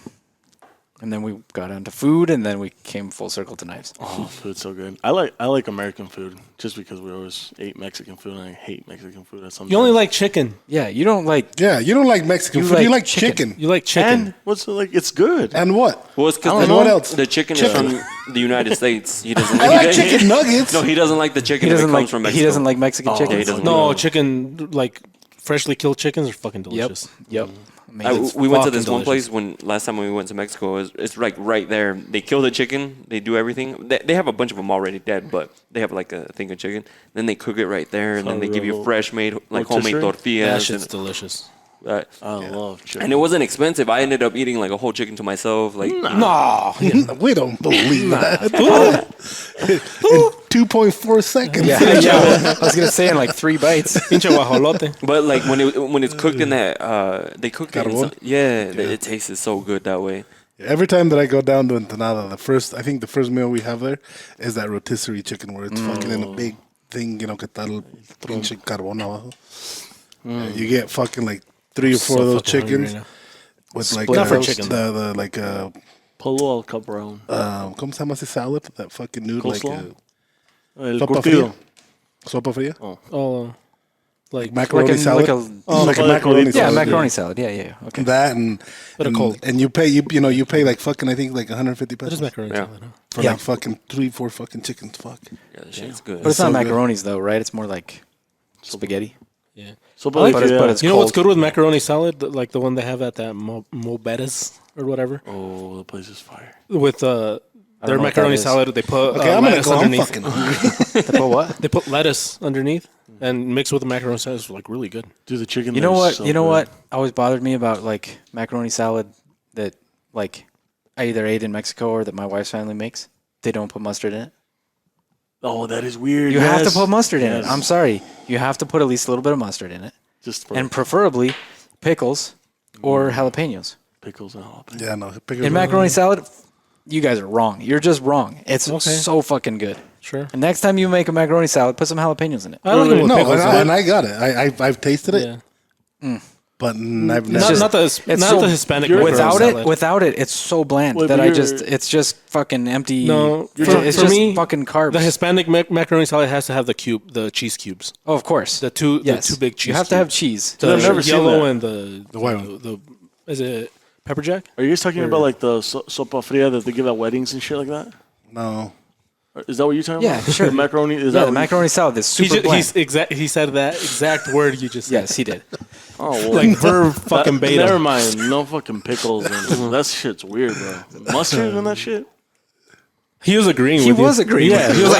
And then we got onto food, and then we came full circle to knives. Oh, food's so good. I like American food just because we always ate Mexican food, and I hate Mexican food at some You only time. like chicken. Yeah, you don't like. Yeah, you don't like Mexican You food. like You like chicken. chicken. You like chicken. And what's like? It's good. And what? Well, it's I because don't know. What else? the chicken Chicken. is from the United States. He doesn't. I like chicken nuggets. No, he doesn't like the chicken He doesn't that comes like. from Mexico. He doesn't like Mexican chicken. Yeah, he doesn't. No, chicken, like freshly killed chickens are fucking Yep. delicious. Yep. We Amazing. went to fucking this one delicious. place when last time we went to Mexico. It's like right there. They kill the chicken. They do everything. They have a bunch of them already dead, but they have like a thing of chicken. Then they cook it right there, and then they give you real fresh made like rotisserie? homemade That tortillas. shit's And, delicious. I love chicken. and it wasn't expensive. I ended up eating like a whole chicken to myself. Like No. We don't believe that. In 2.4 seconds. Yeah, I was gonna say in like 3 bites. Pinche guajolote. But like when it's cooked in that they cook it. In Carbon? it tastes so good that way. Every time that I go down to Ensenada, I think the first meal we have there is that rotisserie chicken where it's fucking in a big thing, you know, que tal pinche carbón abajo. You get fucking like 3 or 4 of those fucking hungry chickens right with like Split roast. chicken. the like Polo al cabrón. ¿cómo se llama ese salad? That fucking noodle like Coleslaw? El sopa curtido. fría. Sopa fría? Oh, like Macaroni Like a- salad. like a- like a sopa de macaroni codito. Yeah, salad. macaroni salad. Yeah. Okay. That and cold. and you pay you pay like fucking I think like 150 that is pesos macaroni Yeah. salad, huh? for Yeah. like fucking 3-4 fucking chickens. Fuck. Yeah, that shit's good. But it's not so good. macaronis though, right? It's more like spaghetti. Yeah. Sopa like de it, fideo. but it's You know what's cold. good with macaroni salad? Like the one they have at that Mobetta's or whatever. Oh, the place is fire. With know their what macaroni that is. salad, they put Okay, I'm gonna lettuce go. I'm underneath. fucking hungry. They put what? They put lettuce underneath and mix with the macaroni salad. It's like really good. Dude, the chicken. You know there what? is so You know good. what always bothered me about like macaroni salad that like I either ate in Mexico or that my wife's family makes. They don't put mustard in it. Oh, that is weird. You have to Yes. put mustard in it. Yes. I'm sorry. You have to put at least a little bit of mustard in it, Just for and preferably pickles or jalapenos. pickles and jalapeno. Yeah, no. In macaroni salad, you guys are wrong. You're just wrong. It's Okay. so fucking good. Sure. And next time you make a macaroni salad, put some jalapenos in it. I like it with No, pickles. and I got it. I've tasted it. Yeah. but I've never. Not the so- Hispanic. Without it, it's so bland Well, that but it's just fucking empty. No, it's for just me, fucking carbs. The Hispanic macaroni salad has to have the cheese cubes. Oh, of course. The two Yes. big cheese. You have to have cheese. The I've never seen yellow that. and the white one. The is it pepper jack? Are you guys talking about like the sopa fria that they give at weddings and shit like that? No. Is that what you're talking Yeah, about? sure. The macaroni. Is Yeah, that the what you- macaroni salad is super bland. He said that exact word you just said. Yes, he did. Oh, well, Like verb fucking beta. Never mind. No fucking pickles. And, that shit's weird, bro. Mustard and that shit. He was agreeing He with you. was agreeing. Yeah, with he you. was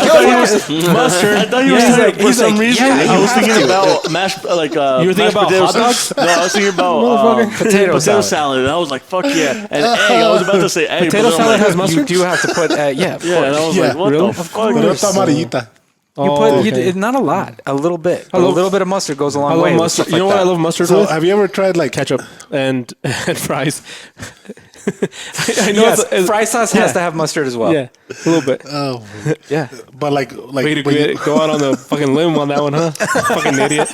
like, Mustard. I thought you were Yeah. saying for He's some like, reason. yeah, you I was have thinking to. about mashed You were thinking mashed about potatoes. hot dogs? No, I was thinking about Potato salad. salad. And I was like, fuck yeah. And egg. I was about to say egg. Potato but then I'm salad like, has mustard? You do have to put, yeah, of Yeah, and course. I was Yeah. like, what Really? the fuck? Pero está amarillita. You put okay. not a lot, a little bit. But love- a little bit of mustard goes a long I way. love with mustard. stuff You know like what I that. love mustard So with? have you ever tried like Ketchup and fries. I know Yes, it's fry sauce has to have mustard as well. yeah, a little bit. Oh, Yeah. but like Way to but you- go out on the fucking limb on that one, huh? Fucking idiot.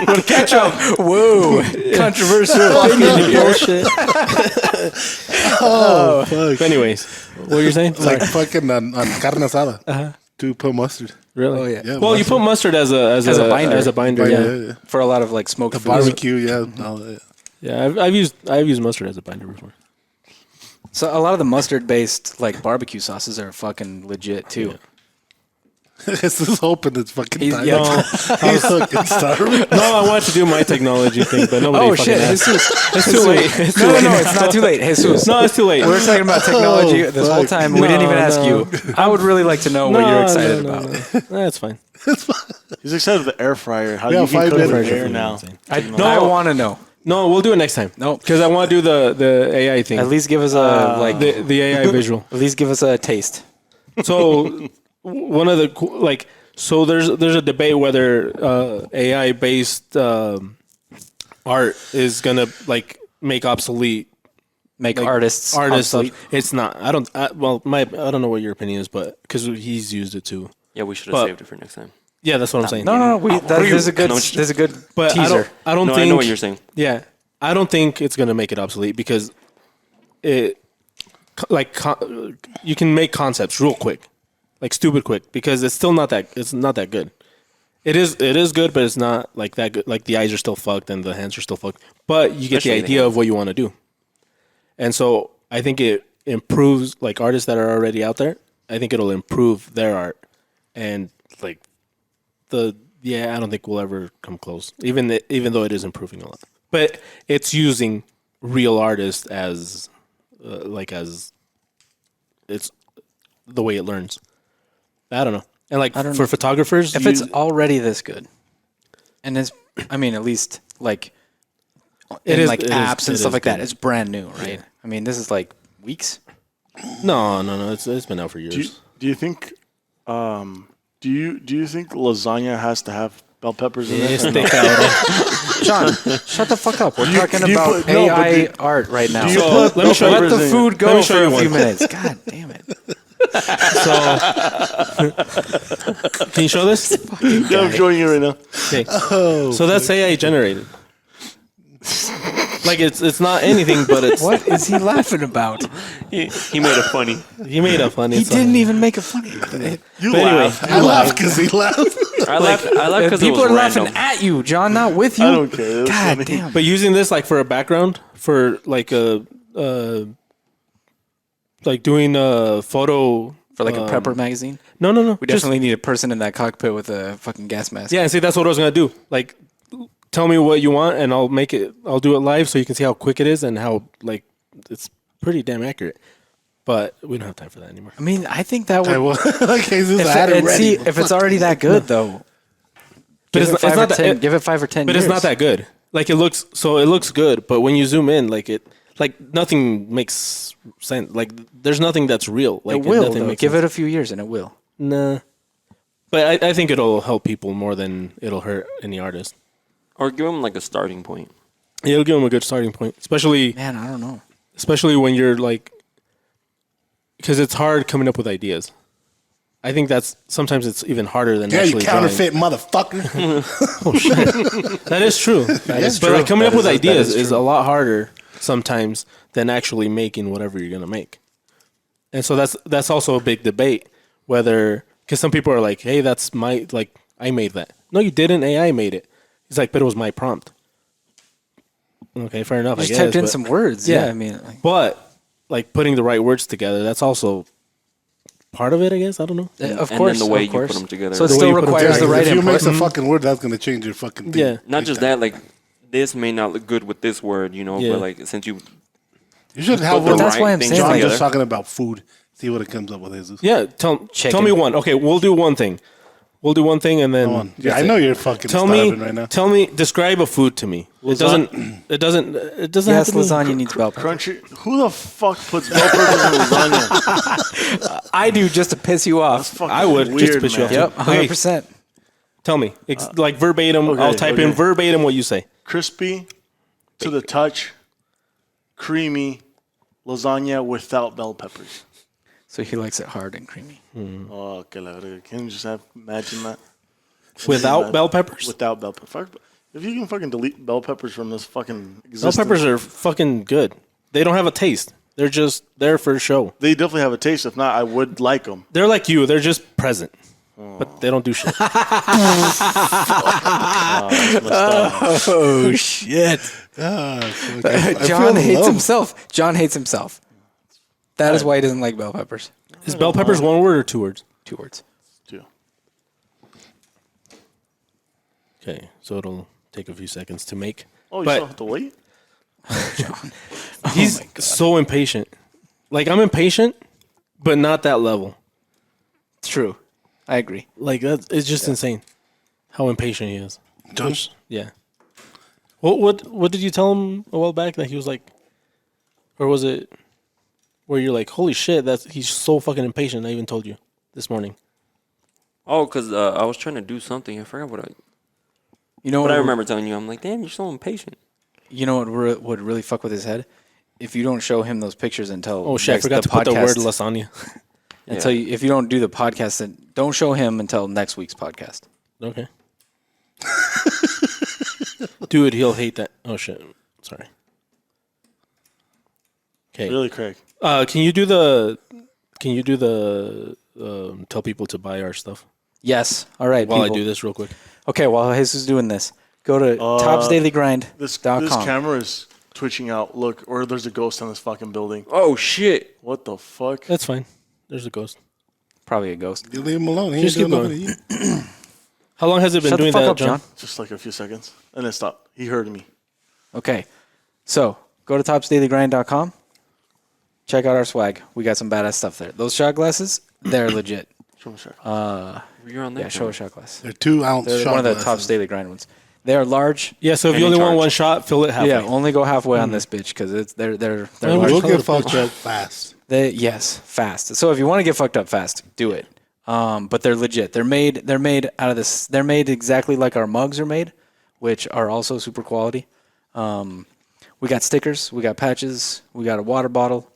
With ketchup. Whoa. Controversial. Bullshit. oh, fuck. Anyways, what were you saying? Like fucking on carne asada. To put mustard. Really? Oh, yeah. Yeah, Well, you put mustard as a binder. As a binder. Yeah, Yeah. yeah. For a lot of like smoked The foods. barbecue, yeah. all that. Yeah, I've used mustard as a binder before. So a lot of the mustard based like barbecue sauces are fucking legit too. It's just hoping it's fucking He's- time. yeah. He's fucking starving. No, I wanted to do my technology thing, but nobody Oh fucking shit, asked. Jesus. It's too late. It's too No, late. no, it's not too late. Jesus. No, it's too late. We were talking about technology this whole time. We didn't even ask you. I would really like to know what you're excited about. No. That's fine. He's excited with the air fryer. How Yeah, you can 5 cook with minutes. air now. I want to know. No, we'll do it next time. No. Because I want to do the AI thing. At least give us a like. the AI visual. At least give us a taste. So one of the like so there's a debate whether AI based art is gonna like make obsolete Make like, artists obsolete. obsolete. It's not. I don't know what your opinion is, but because he's used it too. Yeah, we should have But- saved it for next time. Yeah, that's what I'm saying. No. There's a good. No, There's a good But teaser. I don't No, think. I know what you're saying. Yeah, I don't think it's gonna make it obsolete because it you can make concepts real quick, like stupid quick, because it's still not that good. It is good, but it's not like that good. Like the eyes are still fucked and the hands are still fucked, but you get Especially the idea of what you want to do. And so I think it improves like artists that are already out there. I think it'll improve their art, and like I don't think we'll ever come close. Even though it is improving a lot, but it's using real artists as as it's the way it learns. I don't know. And like for photographers, If it's already this good, and it's, I mean, at least like in like apps and stuff like that, it's brand new, right? I mean, this is like weeks. no, it's been out for years. Do you think? Do you think lasagna has to have bell peppers in it? John, shut the fuck up. We're talking do you about put- no, but AI do- art right now. do you So put let me show let you. the food Let go me show for you a few one. minutes. God damn it. So can you show this? Yeah, I'm showing you right now. Okay. So that's AI generated. Like it's not anything, but it's What is he laughing about? He made it funny. he made a funny. He didn't even make a funny. You But anyway, laugh. I laughed because he laughed. I laughed because it People was are laughing random. at you, John, not with you. I don't care. That's God funny. damn. But using this like for a background, for like a like doing a photo For like a prepper magazine. No. We definitely need a person in that cockpit with a fucking gas mask. Yeah, and see that's what I was gonna do. Like, tell me what you want, and I'll do it live so you can see how quick it is and how like it's pretty damn accurate. But we don't have time for that anymore. I mean, I think that would. Like, Jesus, I had it ready. See, if it's already that good, though. But Give it's it not 5 or that- 10. Give it 5 or 10 But years. it's not that good. Like it looks good, but when you zoom in, like nothing makes sense. Like there's nothing that's real. Like It will. nothing Though. makes Give sense. it a few years and it will. Nah. But I think it'll help people more than it'll hurt any artist. Or give him like a starting point. It'll give them a good starting point, especially Man, I don't know. when you're like, because it's hard coming up with ideas. I think that's sometimes it's even harder than Yeah, you actually drawing. counterfeit motherfucker. That is true. is but true. like coming up with That ideas is is true. a lot harder sometimes than actually making whatever you're gonna make. And so that's also a big debate whether because some people are like, hey, that's my like I made that. No, you didn't. AI made it. He's like, but it was my prompt. Okay, fair enough. Just I guess, typed in but- some words. Yeah, I mean, like, but like putting the right words together, that's also part of it. I guess I don't know. of and course, then the way of you course. put them together. So it The way still you put 'em requires together. the right If you input. mix a fucking word, that's gonna change your fucking thing. Yeah. Not just that, like this may not look good with this word, you know, Yeah. but like since you You should have the one. that's why I'm things saying, John like, just together. talking about food. See what it comes up with, Jesus. Yeah, tell Chicken. me one. Okay, we'll do one thing. We'll do one thing and then Come on. Yeah, that's I know it. you're fucking Tell starving me, right now. tell me, describe a food to me. It doesn't have yes, to be lasagna needs bell peppers. Crunchy. Who the fuck puts bell peppers in lasagna? I do just to piss you off. Fucking I would weird, just to piss you man. off. Yep, Okay. 100%. Tell me, like verbatim. okay, I'll type in okay. verbatim what you say. Crispy to the touch, creamy lasagna without bell peppers. So he likes it hard and creamy. Oh, que la verga. Can you just imagine that? Without bell peppers? Without bell peppers. If you can fucking delete bell peppers from this fucking Bell existence. peppers are fucking good. They don't have a taste. They're just there for show. They definitely have a taste. If not, I would like them. They're like you. They're just present, but they don't do shit. Oh, shit. John hates himself. John hates himself. That is why he doesn't like bell peppers. Is bell peppers one word or two words? 2 words. Too. Okay, so it'll take a few seconds to make. Oh, you But- still have to wait? He's so impatient. Like I'm impatient, but not that level. It's true. I agree. Like it's just insane how impatient he is. John? Yeah. What did you tell him a while back that he was like, or was it where you're like, holy shit, he's so fucking impatient. I even told you this morning. oh, because I was trying to do something. I forgot You know what what I remember telling you. I'm like, damn, you're so impatient. You know what would really fuck with his head? If you don't show him those pictures until Oh shit, I forgot to put the word lasagna. until if you don't do the podcast, then don't show him until next week's podcast. Okay. Dude, he'll hate that. Oh shit. Sorry. Okay. Really, Craig? Can you do the tell people to buy our stuff Yes. All right. while people. I do this real quick? Okay. While Jesus is doing this, go to This topsdailygrind.com. camera is twitching out. Look, or there's a ghost on this fucking building. Oh shit! What the fuck? That's fine. There's a ghost. Probably a ghost. You leave him alone. He Just ain't doing keep nothing to you. How long has it been Shut the doing fuck that, up, John? John. Just like a few seconds. And then stop. He heard me. Okay. So go to topsdailygrind.com. Check out our swag. We got some badass stuff there. Those shot glasses, they're legit. Show me a second. You're on that. Yeah, show a shot glass. They're 2 ounce They're shot one of the glasses. Tops Daily Grind ones. They are large. Yeah, so if And you in only want charge. one shot, fill it halfway. Yeah, only go halfway on this bitch because it's they're Man, large. We'll Color get fucked up fast. Fast. So if you want to get fucked up fast, do it. But they're legit. They're made out of this. They're made exactly like our mugs are made, which are also super quality. We got stickers, we got patches, we got a water bottle.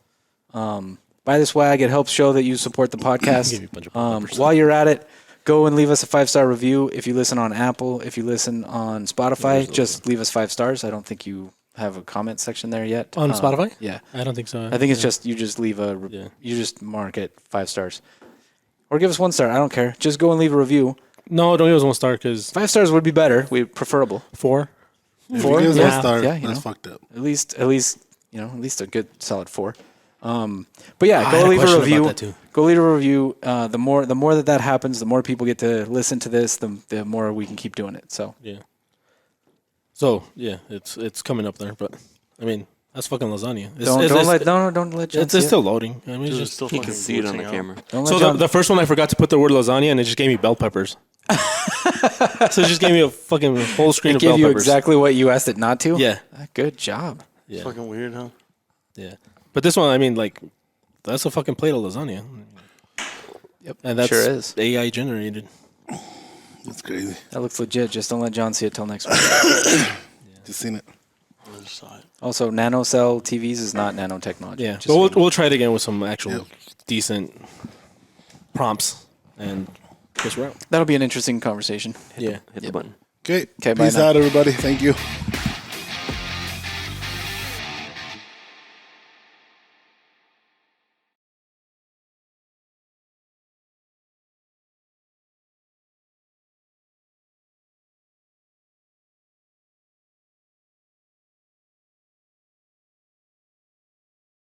Buy the swag. It helps show that you support the podcast. Give you a bunch of While you're at it, go and leave us a 5-star review. If you listen on Apple, if you listen on Spotify, just leave us 5 stars. I don't think you have a comment section there yet. On Spotify? Yeah. I don't think so. I think it's just you just leave a you just mark it 5 stars, or give us 1 star. I don't care. Just go and leave a review. No, don't give us 1 star because 5 stars would be better. We preferable. 4. If 4? you give us Yeah. a star, Yeah, you that's know. fucked up. At least a good solid 4. But yeah, I go had a leave a question about review. that too. Go leave a review. The more that happens, the more people get to listen to this, the more we can keep doing it. So Yeah. So yeah, it's coming up there, but I mean that's fucking lasagna. don't let John It's see it. still loading. I mean, it's Dude, just, still You fucking can see it on the glitching out. camera. Don't let so John. the first one I forgot to put the word lasagna and it just gave me bell peppers. So it just gave me a fucking whole screen it of bell gave you peppers. exactly what you asked it not to. Yeah. Good job. Yeah. Fucking weird, huh? Yeah. But this one, I mean, like, that's a fucking plate of lasagna. Yep, And that's sure is. AI generated. That's crazy. That looks legit. Just don't let John see it till next week. Just seen it. I just saw it. Also, nanocell TVs is not nanotechnology. Yeah. Just But so we'll, you know. we'll try it again with some actual Yep. decent prompts and guess we're out. That'll be an interesting conversation. Yeah. Hit the button. Okay. Okay, bye Peace now. out, everybody. Thank you.